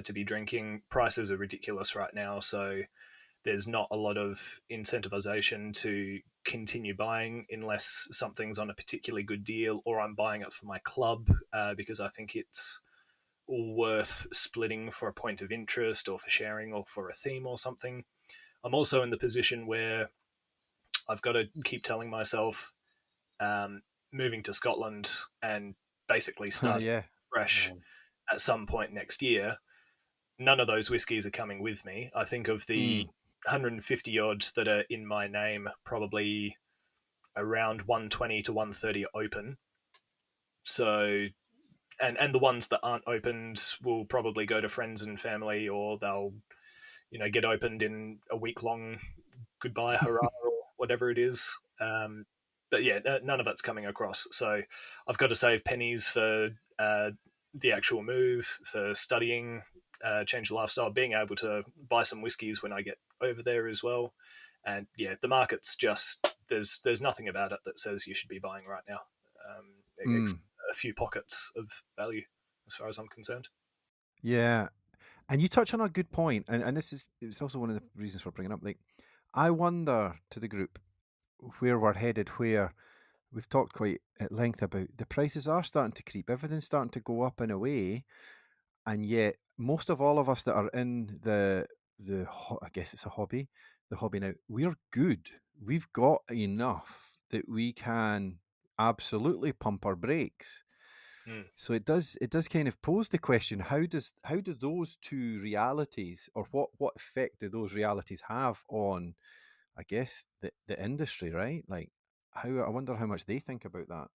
S4: to be drinking. Prices are ridiculous right now, so there's not a lot of incentivization to continue buying unless something's on a particularly good deal or I'm buying it for my club because I think it's worth splitting for a point of interest or for sharing or for a theme or something. I'm also in the position where I've got to keep telling myself moving to Scotland and basically starting
S1: Yeah.
S4: fresh at some point next year. None of those whiskies are coming with me. I think of the 150 odds that are in my name, probably around 120 to 130 are open. So, and the ones that aren't opened will probably go to friends and family, or they'll, get opened in a week long goodbye hurrah or whatever it is. But yeah, none of it's coming across. So I've got to save pennies for the actual move, for studying, change the lifestyle, being able to buy some whiskies when I get over there as well. And yeah, the market's just there's nothing about it that says you should be buying right now, except a few pockets of value, as far as I'm concerned.
S1: Yeah. And you touch on a good point, and it's also one of the reasons for bringing up. Like, I wonder to the group where we're headed. Where we've talked quite at length about the prices are starting to creep. Everything's starting to go up in a way, and yet most of all of us that are in I guess it's a hobby, the hobby now. We're good. We've got enough that we can absolutely pump our brakes. So it does kind of pose the question: how do those two realities, or what effect do those realities have on, I guess, the industry, right? Like, I wonder how much they think about that.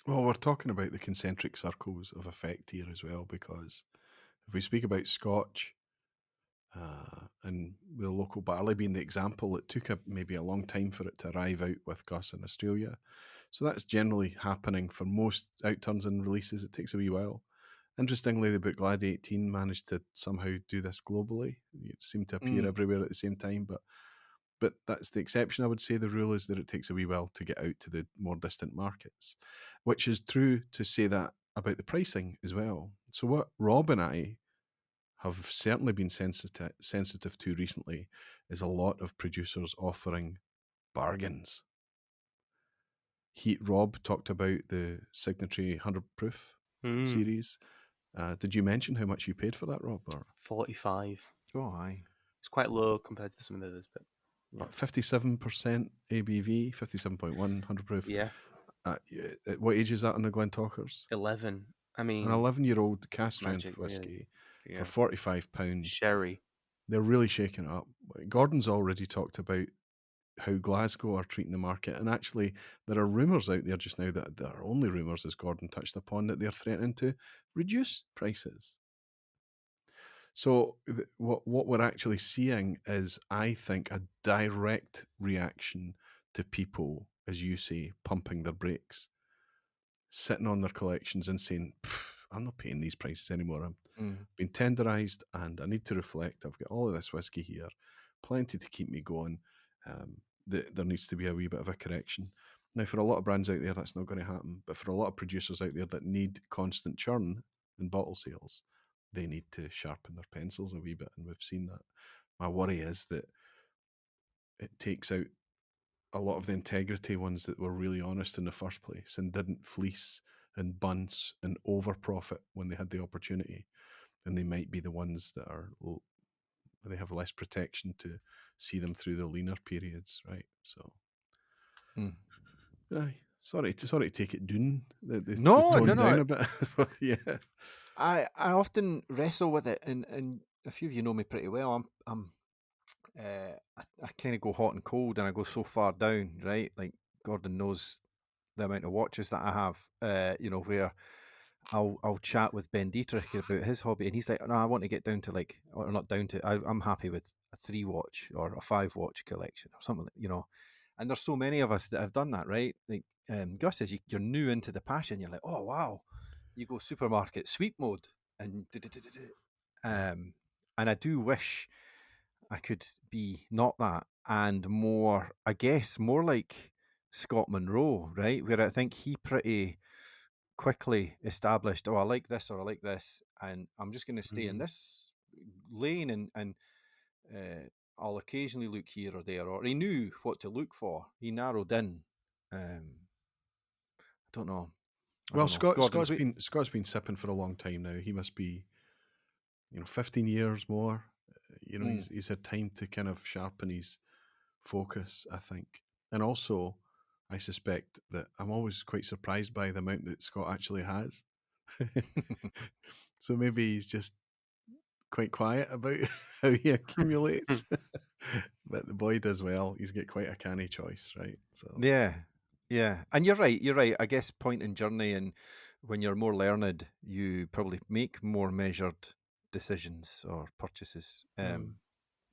S3: Well, we're talking about the concentric circles of effect here as well, because if we speak about Scotch and the local barley being the example, it took maybe a long time for it to arrive out with Gus in Australia. So that's generally happening for most outturns and releases. It takes a wee while. Interestingly, the book Glad 18 managed to somehow do this globally. It seemed to appear
S1: Mm.
S3: everywhere at the same time, but that's the exception. I would say the rule is that it takes a wee while to get out to the more distant markets, which is true to say that about the pricing as well. So what Rob and I have certainly been sensitive to recently is a lot of producers offering bargains. Rob talked about the Signatory 100 Proof series. Did you mention how much you paid for that, Rob? Or
S2: 45.
S1: Oh, aye.
S2: It's quite low compared to some of the others, but yeah.
S3: 57% ABV, 57.1, 100 proof.
S2: Yeah,
S3: At what age is that on the Glentalkers?
S2: 11. I
S3: An
S2: mean,
S3: 11-year-old cast strength
S2: magic,
S3: whiskey
S2: really.
S3: for £45.
S2: Sherry.
S3: They're really shaking it up. Gordon's already talked about how Glasgow are treating the market, and actually there are rumours out there just now that there are only rumours, as Gordon touched upon, that they're threatening to reduce prices. So what we're actually seeing is, I think, a direct reaction to people, as you say, pumping their brakes, sitting on their collections and saying, I'm not paying these prices anymore. I'm being tenderised and I need to reflect. I've got all of this whiskey here, plenty to keep me going. There needs to be a wee bit of a correction. Now, for a lot of brands out there, that's not going to happen. But for a lot of producers out there that need constant churn in bottle sales, they need to sharpen their pencils a wee bit. And we've seen that. My worry is that it takes out a lot of the integrity ones that were really honest in the first place and didn't fleece and bunce and over profit when they had the opportunity. And they might be the ones that they have less protection to see them through the leaner periods, right? So, aye, sorry to take it down, the
S1: No,
S3: tone
S1: no,
S3: down
S1: no.
S3: a bit, but yeah.
S1: I often wrestle with it, and a few of you know me pretty well. I kind of go hot and cold, and I go so far down, right? Like Gordon knows the amount of watches that I have. Where I'll chat with Ben Dietrich about his hobby, and he's like, "No, I want to get down to like, or not down to. I'm happy with a 3 watch or a 5 watch collection or something, And there's so many of us that have done that, right? Like Gus says, you're new into the passion. You're like, oh wow, you go supermarket sweep mode, and and I do wish I could be not that and more. I guess more like Scott Monroe, right? Where I think he pretty quickly established, oh, I like this or I like this, and I'm just going to stay in this lane, and I'll occasionally look here or there. Or he knew what to look for. He narrowed in. I don't know.
S3: Well,
S1: Gordon.
S3: Scott's been sipping for a long time now. He must be, 15 years more. He's had time to kind of sharpen his focus, I think. And also, I suspect that I'm always quite surprised by the amount that Scott actually has. So maybe he's just quite quiet about how he accumulates. But the boy does well. He's got quite a canny choice, right? So
S1: Yeah, and you're right. You're right. I guess point and journey, and when you're more learned, you probably make more measured decisions or purchases.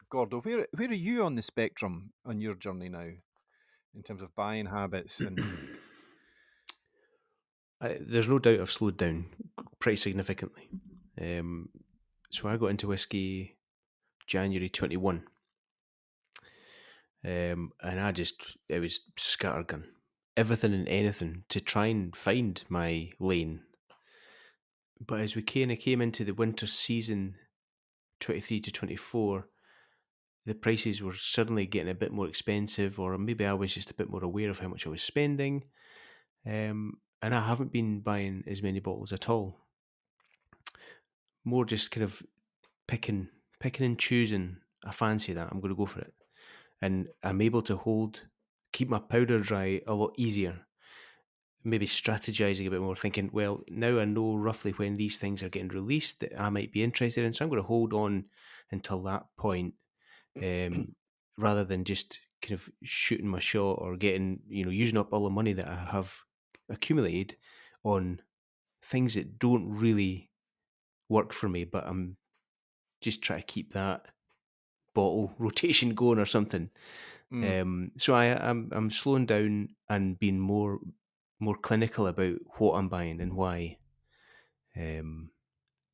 S1: Gordo, where are you on the spectrum on your journey now, in terms of buying habits and?
S5: There's no doubt I've slowed down pretty significantly. So I got into whiskey January 21. And it was scattergun. Everything and anything to try and find my lane. But as we came into the winter season, 23 to 24, the prices were suddenly getting a bit more expensive, or maybe I was just a bit more aware of how much I was spending. And I haven't been buying as many bottles at all. More just kind of picking and choosing. I fancy that, I'm going to go for it. And I'm able to keep my powder dry a lot easier. Maybe strategizing a bit more, thinking, well, now I know roughly when these things are getting released that I might be interested in, so I'm going to hold on until that point, rather than just kind of shooting my shot or using up all the money that I have accumulated on things that don't really work for me, but I'm just trying to keep that bottle rotation going or something. So I'm slowing down and being more clinical about what I'm buying and why.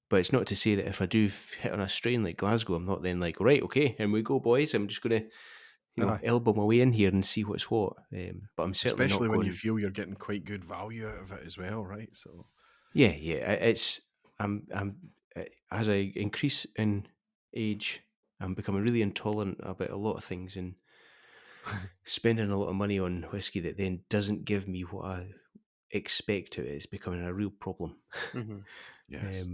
S5: But it's not to say that if I do hit on a strain like Glasgow, I'm not then like, right, okay, and we go, boys. I'm just going to,
S1: Aye.
S5: elbow my way in here and see what's what. But I'm certainly not
S3: Especially when you
S5: going.
S3: feel you're getting quite good value out of it as well, right? So
S5: Yeah, yeah. It's as I increase in age, I'm becoming really intolerant about a lot of things and spending a lot of money on whiskey that then doesn't give me what I expect to. Is becoming a real problem.
S2: Mm-hmm.
S3: yes,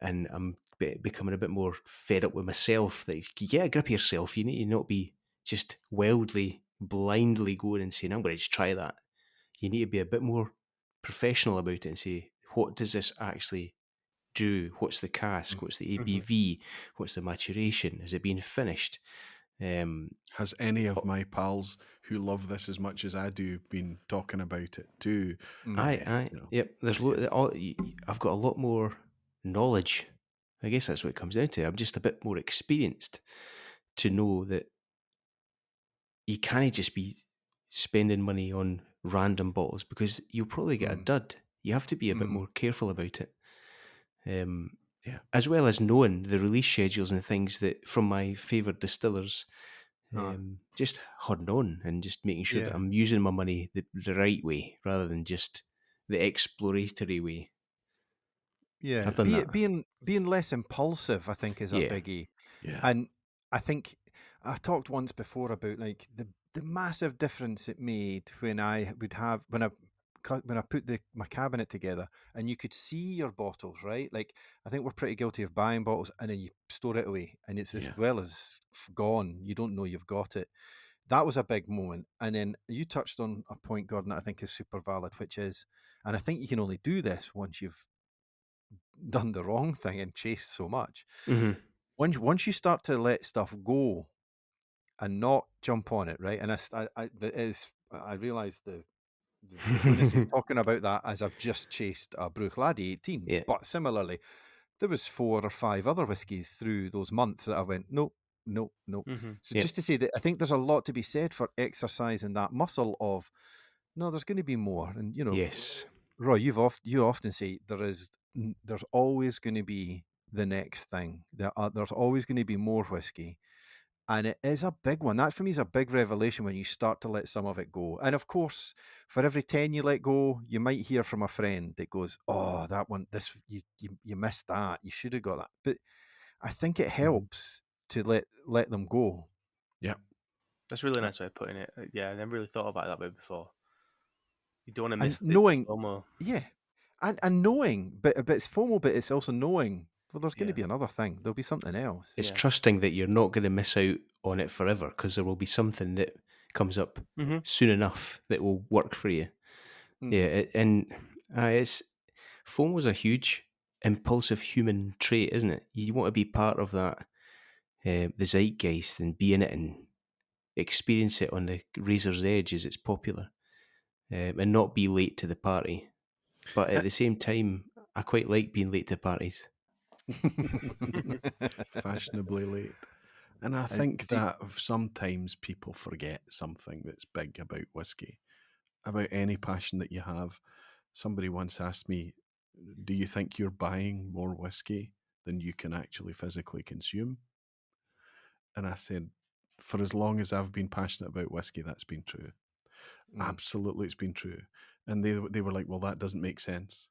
S5: And I'm becoming a bit more fed up with myself. That you get a grip of yourself. You need to not be just wildly, blindly going and saying, "I'm going to just try that." You need to be a bit more professional about it and say, "What does this actually do? What's the cask?
S3: Mm.
S5: What's the
S2: Mm-hmm.
S5: ABV? What's the maturation? Is it being finished?" Um,
S3: has any of my pals who love this as much as I do been talking about it too?
S1: Mm.
S5: I,
S3: You know,
S5: yep. There's I've got a lot more knowledge. I guess that's what it comes down to. I'm just a bit more experienced to know that you can't just be spending money on random bottles because you'll probably get a
S1: Mm.
S5: dud. You have to be a bit
S1: Mm.
S5: more careful about it.
S3: yeah,
S5: As well as knowing the release schedules and things that from my favoured distillers, just holding on and just making sure that
S1: Yeah.
S5: I'm using my money the right way rather than just the exploratory way.
S1: Yeah.
S5: I've done that.
S1: Being less impulsive, I think, is a
S5: Yeah.
S1: biggie.
S3: yeah,
S1: And I think I talked once before about like the massive difference it made when I would have when I put my cabinet together and you could see your bottles, right? Like I think we're pretty guilty of buying bottles and then you store it away and it's as
S3: yeah.
S1: well as gone. You don't know you've got it. That was a big moment. And then you touched on a point, Gordon, that I think is super valid, which is, and I think you can only do this once you've done the wrong thing and chased so much.
S5: Hmm.
S1: Once you start to let stuff go and not jump on it, right? And I realize the lunacy of talking about that as I've just chased a Bruichladdich 18.
S5: Yeah.
S1: But similarly, there was 4 or 5 other whiskies through those months that I went, nope, nope, nope.
S2: Mm-hmm.
S1: So
S5: Yeah.
S1: just to say that I think there's a lot to be said for exercising that muscle of no, there's going to be more. And
S5: Yes.
S1: Roy, you often say there's always going to be the next thing. There's always going to be more whiskey, and it is a big one. That for me is a big revelation when you start to let some of it go. And of course, for every 10 you let go, you might hear from a friend that goes, "Oh, that one, this you missed that. You should have got that." But I think it
S3: Mhm.
S1: helps to let them go.
S3: Yeah.
S2: That's a really
S3: Uh,
S2: nice way of putting it. Yeah, I never really thought about it that way before. You don't want to
S1: And
S2: miss the
S1: knowing,
S2: FOMO.
S1: yeah, and knowing, but it's FOMO, but it's also knowing. Well, there's going to
S2: Yeah,
S1: be another thing. There'll be something else.
S5: It's
S2: yeah.
S5: trusting that you're not going to miss out on it forever because there will be something that comes up
S2: Mm-hmm.
S5: soon enough that will work for you. Yeah.
S1: Mm.
S5: And it's FOMO is a huge impulsive human trait, isn't it? You want to be part of that, the zeitgeist and be in it and experience it on the razor's edge as it's popular, and not be late to the party. But at the same time, I quite like being late to parties.
S3: fashionably late. And I
S1: And
S3: think that sometimes people forget something that's big about whiskey, about any passion that you have. Somebody once asked me, "Do you think you're buying more whiskey than you can actually physically consume?" And I said, "For as long as I've been passionate about whiskey, that's been true.
S1: Mm.
S3: Absolutely, it's been true." And they were like, "Well, that doesn't make sense."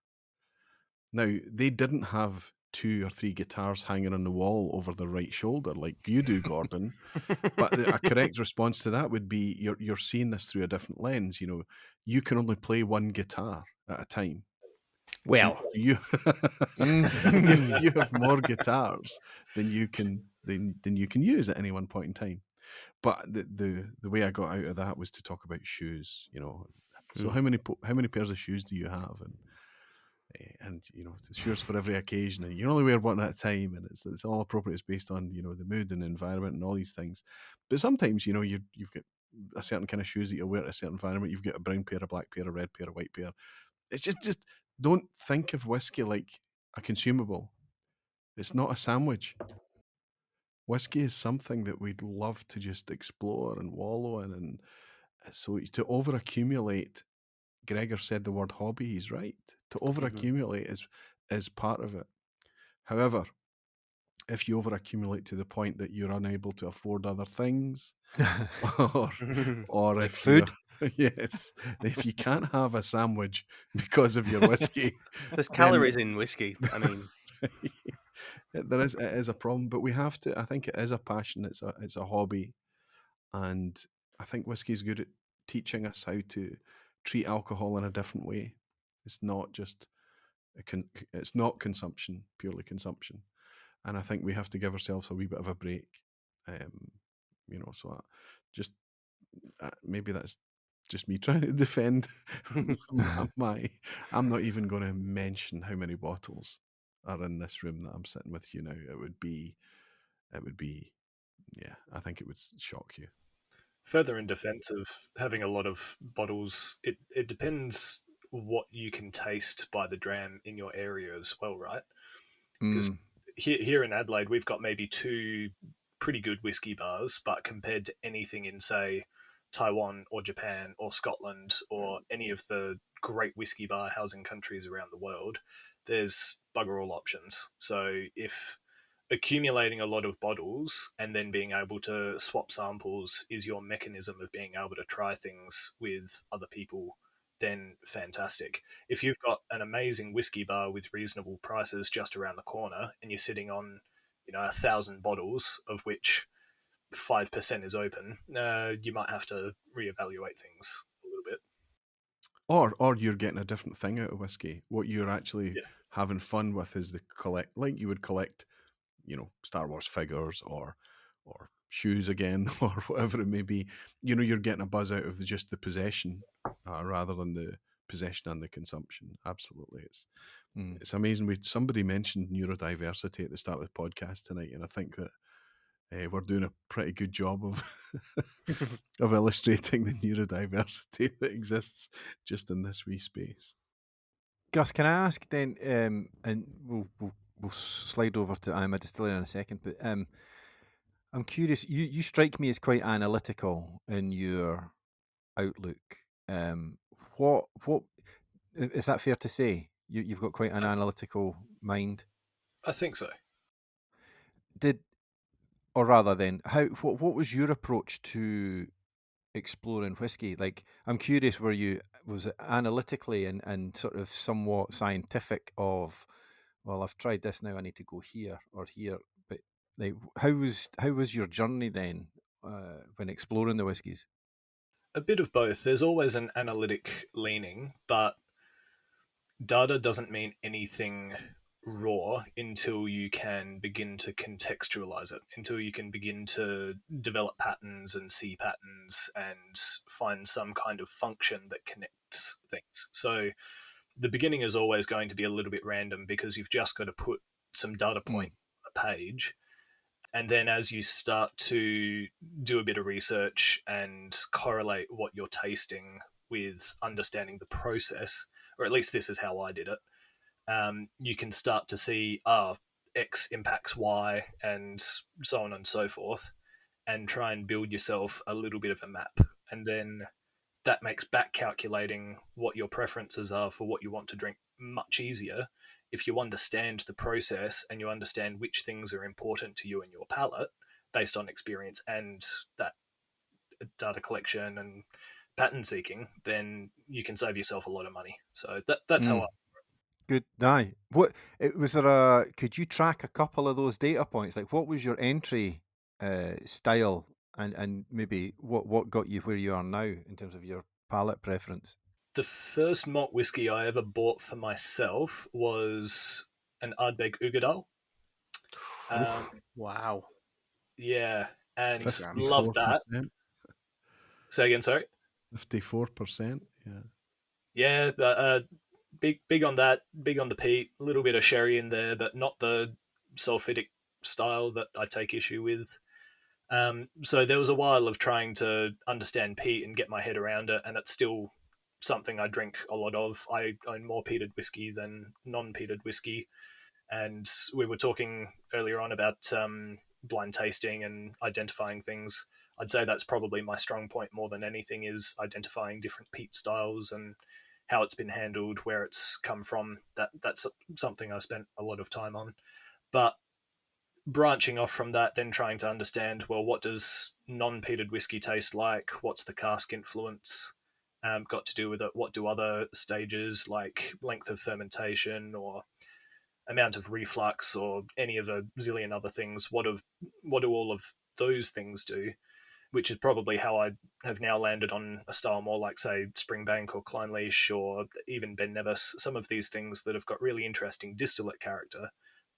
S3: Now, they didn't have 2 or 3 guitars hanging on the wall over their right shoulder like you do, Gordon. But a correct response to that would be you're seeing this through a different lens. You can only play one guitar at a time. Do
S5: Well,
S3: you
S1: Mm.
S3: you have more guitars than you can use at any one point in time. But the way I got out of that was to talk about shoes. So
S5: mm,
S3: how many pairs of shoes do you have? And it's shoes for every occasion, and you can only wear one at a time, and it's all appropriate. It's based on the mood and the environment and all these things. But sometimes you've got a certain kind of shoes that you wear at a certain environment. You've got a brown pair, a black pair, a red pair, a white pair. It's just don't think of whiskey like a consumable. It's not a sandwich. Whiskey is something that we'd love to just explore and wallow in, and so to overaccumulate. Gregor said the word hobby. He's right. To
S2: Mm-hmm.
S3: overaccumulate is part of it. However, if you overaccumulate to the point that you're unable to afford other things, or or
S1: Like
S3: if you're
S1: food?
S3: yes, if you can't have a sandwich because of your whiskey,
S2: There's
S3: then
S2: calories in whiskey. I mean,
S3: it is a problem. But we have to. I think it is a passion. It's a hobby, and I think whiskey is good at teaching us how to treat alcohol in a different way. It's not just it's not consumption, purely consumption, and I think we have to give ourselves a wee bit of a break. Um, so just maybe that's just me trying to defend my. I'm not even going to mention how many bottles are in this room that I'm sitting with you now. It would be, yeah. I think it would shock you.
S4: Further in defense of having a lot of bottles, it depends what you can taste by the dram in your area as well, right? Because
S1: Mm.
S4: here in Adelaide, we've got maybe two pretty good whiskey bars, but compared to anything in, say, Taiwan or Japan or Scotland or any of the great whiskey bar housing countries around the world, there's bugger all options. So if accumulating a lot of bottles and then being able to swap samples is your mechanism of being able to try things with other people, then fantastic. If you've got an amazing whiskey bar with reasonable prices just around the corner and you're sitting on, 1,000 bottles of which 5% is open, you might have to reevaluate things a little bit.
S3: Or you're getting a different thing out of whiskey. What you're actually
S4: Yeah.
S3: having fun with is the like you would collect, Star Wars figures or shoes again or whatever it may be. You're getting a buzz out of just the possession rather than the possession and the consumption. Absolutely,
S1: Mm.
S3: it's amazing. Somebody mentioned neurodiversity at the start of the podcast tonight, and I think that we're doing a pretty good job of of illustrating the neurodiversity that exists just in this wee space.
S1: Gus, can I ask then, and we'll slide over to I Am A Distillery in a second, but I'm curious. You strike me as quite analytical in your outlook. Um, what is that fair to say? You've got quite an analytical mind.
S4: I think so.
S1: Did or rather then, what was your approach to exploring whiskey? Like, I'm curious, was it analytically and sort of somewhat scientific of, well, I've tried this now, I need to go here or here. But like, how was your journey then when exploring the whiskies?
S4: A bit of both. There's always an analytic leaning, but data doesn't mean anything raw until you can begin to contextualize it, until you can begin to develop patterns and see patterns and find some kind of function that connects things. So the beginning is always going to be a little bit random because you've just got to put some data
S1: Mm.
S4: points on a page. And then as you start to do a bit of research and correlate what you're tasting with understanding the process, or at least this is how I did it, you can start to see, X impacts Y and so on and so forth, and try and build yourself a little bit of a map. And then that makes back calculating what your preferences are for what you want to drink much easier if you understand the process and you understand which things are important to you and your palate based on experience and that data collection and pattern seeking, then you can save yourself a lot of money. So that's how I.
S1: Mm. Good. Aye. What was there a? Could you track a couple of those data points? Like, what was your entry style, and maybe what got you where you are now in terms of your palate preference?
S4: The first malt whiskey I ever bought for myself was an Ardbeg Ugadal.
S2: wow.
S4: Yeah, and loved that.
S3: 54%.
S4: Say again, sorry.
S3: 54%. Yeah.
S4: Yeah, big on that. Big on the peat. A little bit of sherry in there, but not the sulfitic style that I take issue with. So there was a while of trying to understand peat and get my head around it, and it's still something I drink a lot of. I own more peated whiskey than non-peated whiskey, and we were talking earlier on about blind tasting and identifying things. I'd say that's probably my strong point more than anything is identifying different peat styles and how it's been handled, where it's come from. That's something I spent a lot of time on. But branching off from that, then trying to understand, well, what does non-peated whiskey taste like? What's the cask influence got to do with it? What do other stages like length of fermentation or amount of reflux or any of a zillion other things? What do all of those things do? Which is probably how I have now landed on a style more like, say, Springbank or Clynelish or even Ben Nevis, some of these things that have got really interesting distillate character,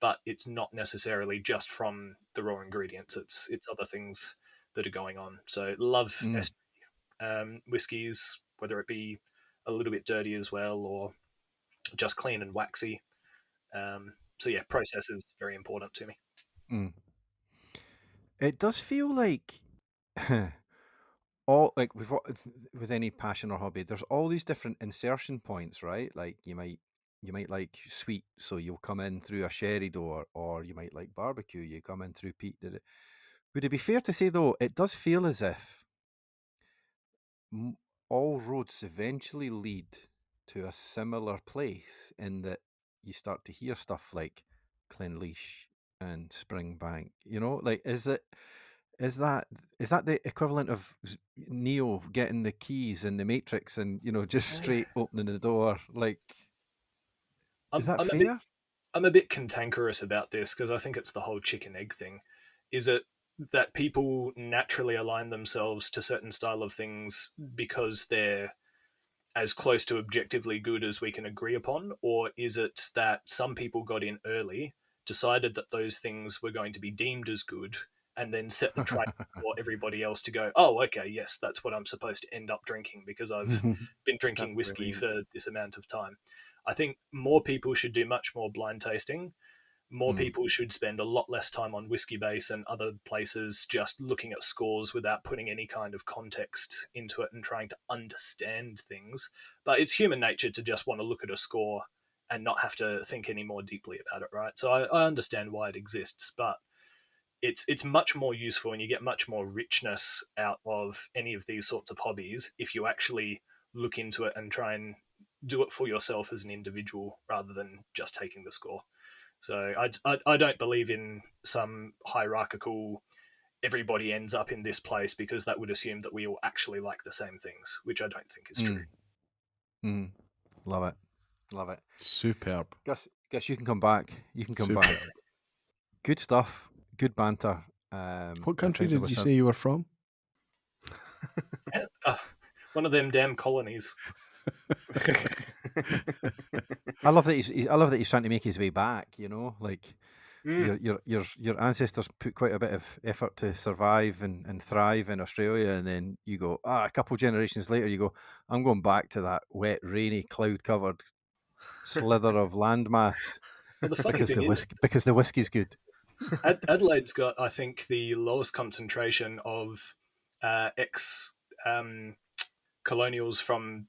S4: but it's not necessarily just from the raw ingredients. It's other things that are going on. So love whiskies, whether it be a little bit dirty as well or just clean and waxy. So yeah, process is very important to me.
S1: Mm. It does feel like all like with any passion or hobby, there's all these different insertion points, right? Like you might like sweet, so you'll come in through a sherry door, or you might like barbecue, you come in through peat. Would it be fair to say though, it does feel as if m- all roads eventually lead to a similar place in that you start to hear stuff like Clynelish and Springbank. You know, like is that is that the equivalent of Neo getting the keys in the Matrix and just straight opening the door? Like, is
S4: I'm,
S1: that
S4: I'm a bit
S1: fair?
S4: I'm a bit cantankerous about this because I think it's the whole chicken egg thing. Is it that people naturally align themselves to certain style of things because they're as close to objectively good as we can agree upon? Or is it that some people got in early, decided that those things were going to be deemed as good, and then set the track for everybody else to go, oh, okay, yes, that's what I'm supposed to end up drinking because I've been drinking
S2: That's
S4: whiskey
S2: brilliant.
S4: for this amount of time. I think more people should do much more blind tasting. More
S1: Mm.
S4: people should spend a lot less time on Whiskey Base and other places just looking at scores without putting any kind of context into it and trying to understand things. But it's human nature to just want to look at a score and not have to think any more deeply about it, right? So I understand why it exists, but it's much more useful and you get much more richness out of any of these sorts of hobbies if you actually look into it and try and do it for yourself as an individual rather than just taking the score. So I don't believe in some hierarchical everybody ends up in this place because that would assume that we all actually like the same things, which I don't think is true.
S1: Mm. Mm. Love it. Love it.
S3: Superb.
S1: Guess you can come back. You can come back.
S3: Superb.
S1: Good stuff. Good banter.
S3: What
S1: I
S3: country
S1: think there
S3: did
S1: was
S3: you
S1: some.
S3: say you were from?
S4: Uh, one of them damn colonies.
S1: I love that I love that he's trying to make his way back. Like
S4: Mm.
S1: your ancestors put quite a bit of effort to survive and thrive in Australia, and then you go a couple generations later, you go, I'm going back to that wet, rainy, cloud covered slither of landmass
S4: Well, the funny
S1: because
S4: thing is,
S1: because the whiskey's good.
S4: Adelaide's got, I think, the lowest concentration of ex colonials from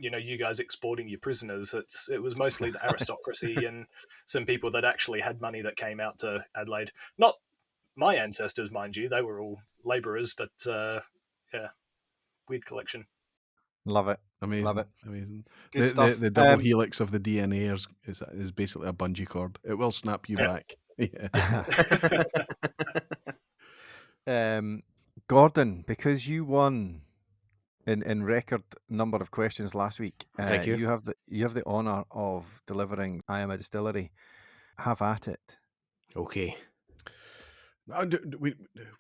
S4: you guys exporting your prisoners. It was mostly the aristocracy and some people that actually had money that came out to Adelaide. Not my ancestors, mind you; they were all labourers, but yeah, weird collection.
S1: Love it. Love
S3: Amazing,
S1: it.
S3: amazing.
S1: Good
S3: The
S1: stuff.
S3: the double helix of the DNA is basically a bungee cord. It will snap you
S4: Yeah.
S3: back. Yeah.
S1: Gordon, because you won in record number of questions last week,
S5: Thank you.
S1: you have the honour of delivering I Am A Distillery. Have at it.
S5: Okay.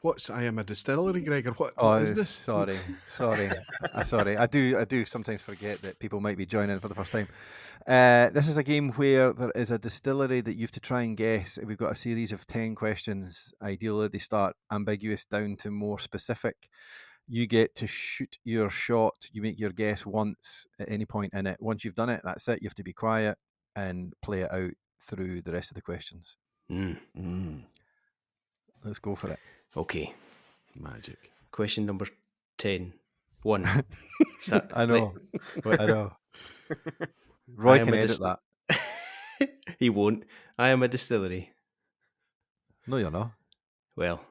S3: What's I Am A Distillery, Gregor? What
S1: Oh,
S3: is this?
S1: sorry. Sorry. I do sometimes forget that people might be joining for the first time. This is a game where there is a distillery that you have to try and guess. We've got a series of 10 questions. Ideally, they start ambiguous down to more specific. You get to shoot your shot. You make your guess once at any point in it. Once you've done it, that's it. You have to be quiet and play it out through the rest of the questions. Let's go for it.
S5: Okay.
S3: Magic.
S5: Question number 10. 1. Start.
S1: I know.
S5: What?
S1: I know.
S5: I
S1: Roy
S5: am
S1: can
S5: a
S1: edit
S5: dist-
S1: that.
S5: He won't. I am a distillery.
S1: No, you're not.
S5: Well,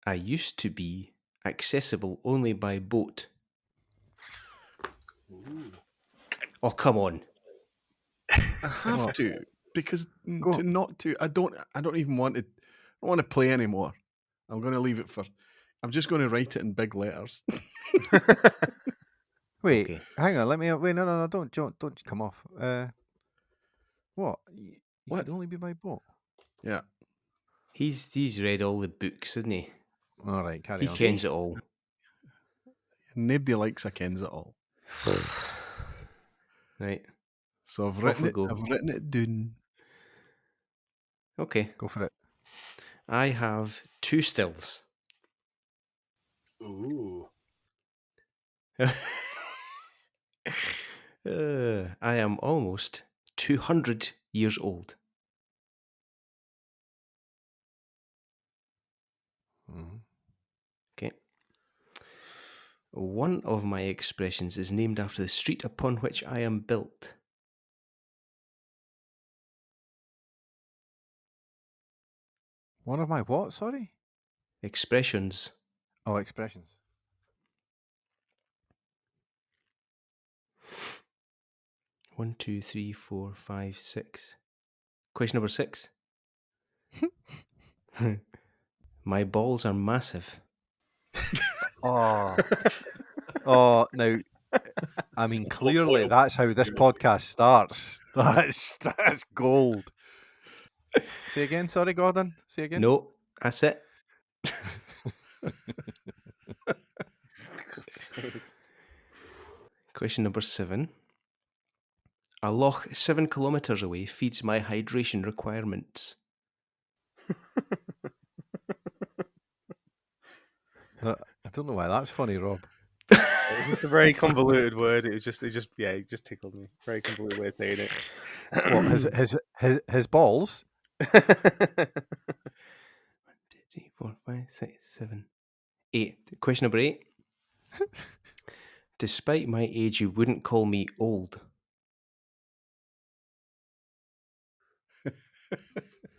S5: I used to be accessible only by boat. Oh, come on.
S3: I have to, because
S1: Go.
S3: I don't even want to. I don't want to play anymore. I'm going to leave it for. I'm just going to write it in big letters.
S1: Wait,
S5: Okay.
S1: hang on. Let me. Wait, no, don't come off. What? You
S3: What?
S1: could only be by boat.
S3: Yeah.
S5: He's read all the books, hasn't he?
S1: All right, carry
S5: He
S1: on.
S5: kens it all.
S3: Nobody likes a kens it all.
S5: Right.
S3: So I've
S5: Off
S3: written
S5: we
S3: it.
S5: go.
S3: I've written it down.
S5: Okay.
S1: Go for it.
S5: I have 2 stills.
S4: Ooh.
S5: I am almost 200 years old.
S1: Mhm.
S5: Okay. One of my expressions is named after the street upon which I am built.
S1: One of my what? Sorry.
S5: Expressions.
S1: Oh, expressions.
S5: One, two, three, four, five, six. Question number 6. My balls are massive.
S1: Oh. Oh, now. I mean, clearly that's how this podcast starts. That's gold. Say again. Sorry, Gordon. Say again.
S5: No, that's it. Question number 7. A loch 7 kilometres away feeds my hydration requirements.
S1: I don't know why that's funny, Rob.
S2: It's a very convoluted word. It just tickled me. Very convoluted way of saying it.
S1: What, his balls?
S5: 1, 2, 3, 4, 5, 6, 7, 8. Question number 8. Despite my age, you wouldn't call me old.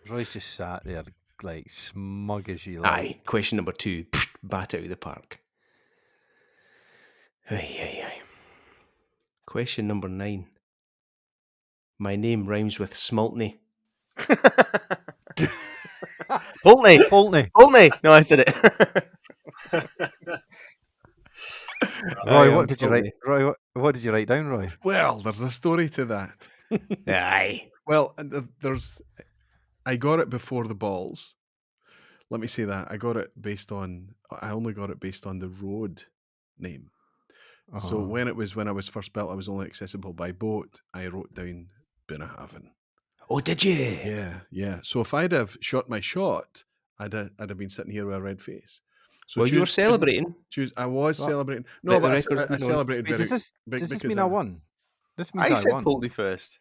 S1: Roy's just sat there like smug as you
S5: Aye.
S1: like.
S5: Question number 2. Bat out of the park. Aye. Question number 9. My name rhymes with Smaltney.
S2: Pulteney. No, I said it.
S1: Roy, what did you write? Roy, what did you write down, Roy?
S3: Well, there's a story to that.
S5: Aye.
S3: Well, there's. I got it before the balls. Let me say that. I only got it based on the road name. So when I was first built, I was only accessible by boat. I wrote down Bunnahabhain.
S5: Oh, did you?
S3: Yeah. So if I'd have shot my shot, I'd have been sitting here with a red face. So
S5: Well, you were celebrating.
S3: I was
S1: What?
S3: celebrating.
S5: Let
S3: No,
S5: the
S3: but
S5: record
S3: I
S5: be known.
S3: celebrated
S1: Wait,
S3: very.
S1: does this
S3: because
S1: mean I won? This means
S2: I
S1: I
S2: said
S1: won.
S2: Pulteney first.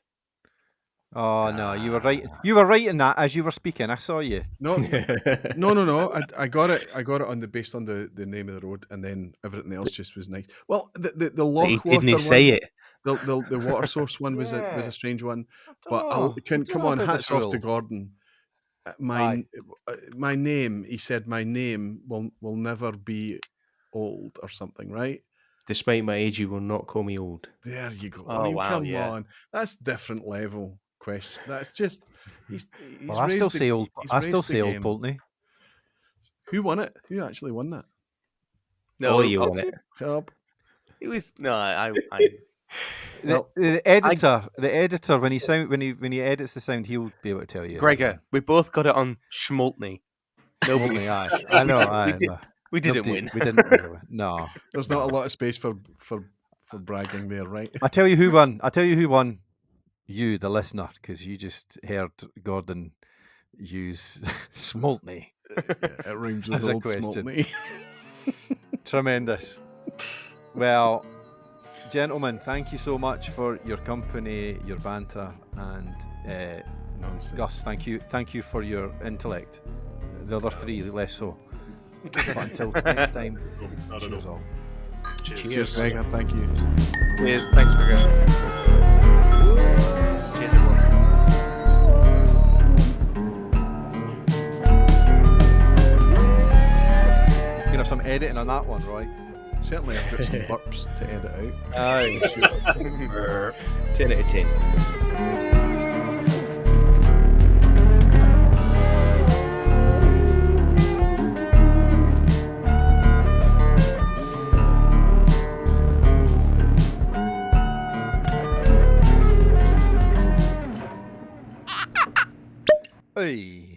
S1: Oh no, you were right. You were writing that as you were speaking. I saw you.
S3: No. I got it. I got it based on the name of the road, and then everything else just was nice. Well, the loch
S5: He
S3: water
S5: didn't say
S3: one,
S5: it.
S3: the water source one was
S1: Yeah.
S3: a strange one.
S1: I
S3: But
S1: don't
S3: come
S1: know
S3: on,
S1: about
S3: hats
S1: this
S3: off to
S1: rule.
S3: Gordon.
S1: Aye.
S3: My name. He said my name will never be old or something, right?
S5: Despite my age, you will not call me old.
S3: There you go.
S2: Oh,
S3: I mean,
S2: wow,
S3: come
S2: yeah.
S3: on, that's different level question. That's just he's
S1: Well, I still
S3: raised the-
S1: say old.
S3: he's
S1: I still
S3: raised the
S1: say old
S3: game.
S1: Pulteney.
S3: Who won it? Who actually won that?
S2: No,
S5: Oh, you won it.
S3: Cup.
S2: It was no. I
S3: Well,
S1: The editor, when he edits the sound, he'll be able to tell you.
S2: Gregor, we both got it on Schmaltney. Nobody.
S1: Pulteney, aye. I know.
S2: We
S1: Aye.
S2: did-
S1: no.
S2: We didn't
S1: Nobody-
S2: win.
S1: We didn't win. No.
S3: there's not a lot of space for bragging there, right?
S1: I tell you who won. You, the listener, because you just heard Gordon use Smoltney.
S3: It rhymes with
S1: That's a
S3: old
S1: question.
S3: Smoltney.
S1: Tremendous. Well, gentlemen, thank you so much for your company, your banter, and
S3: Nonsense.
S1: Gus, thank you for your intellect. The other three, less so. But until next time,
S4: Not at
S1: cheers
S4: all.
S1: all.
S4: Cheers.
S3: Cheers, Gregor. Thank you.
S2: Cheers. Thanks, Gregor. Cheers, everyone.
S1: You're gonna have some editing on that one, Roy.
S3: Certainly, I've got some burps to edit out.
S1: Aye.
S5: 10 out of 10.
S1: Oi.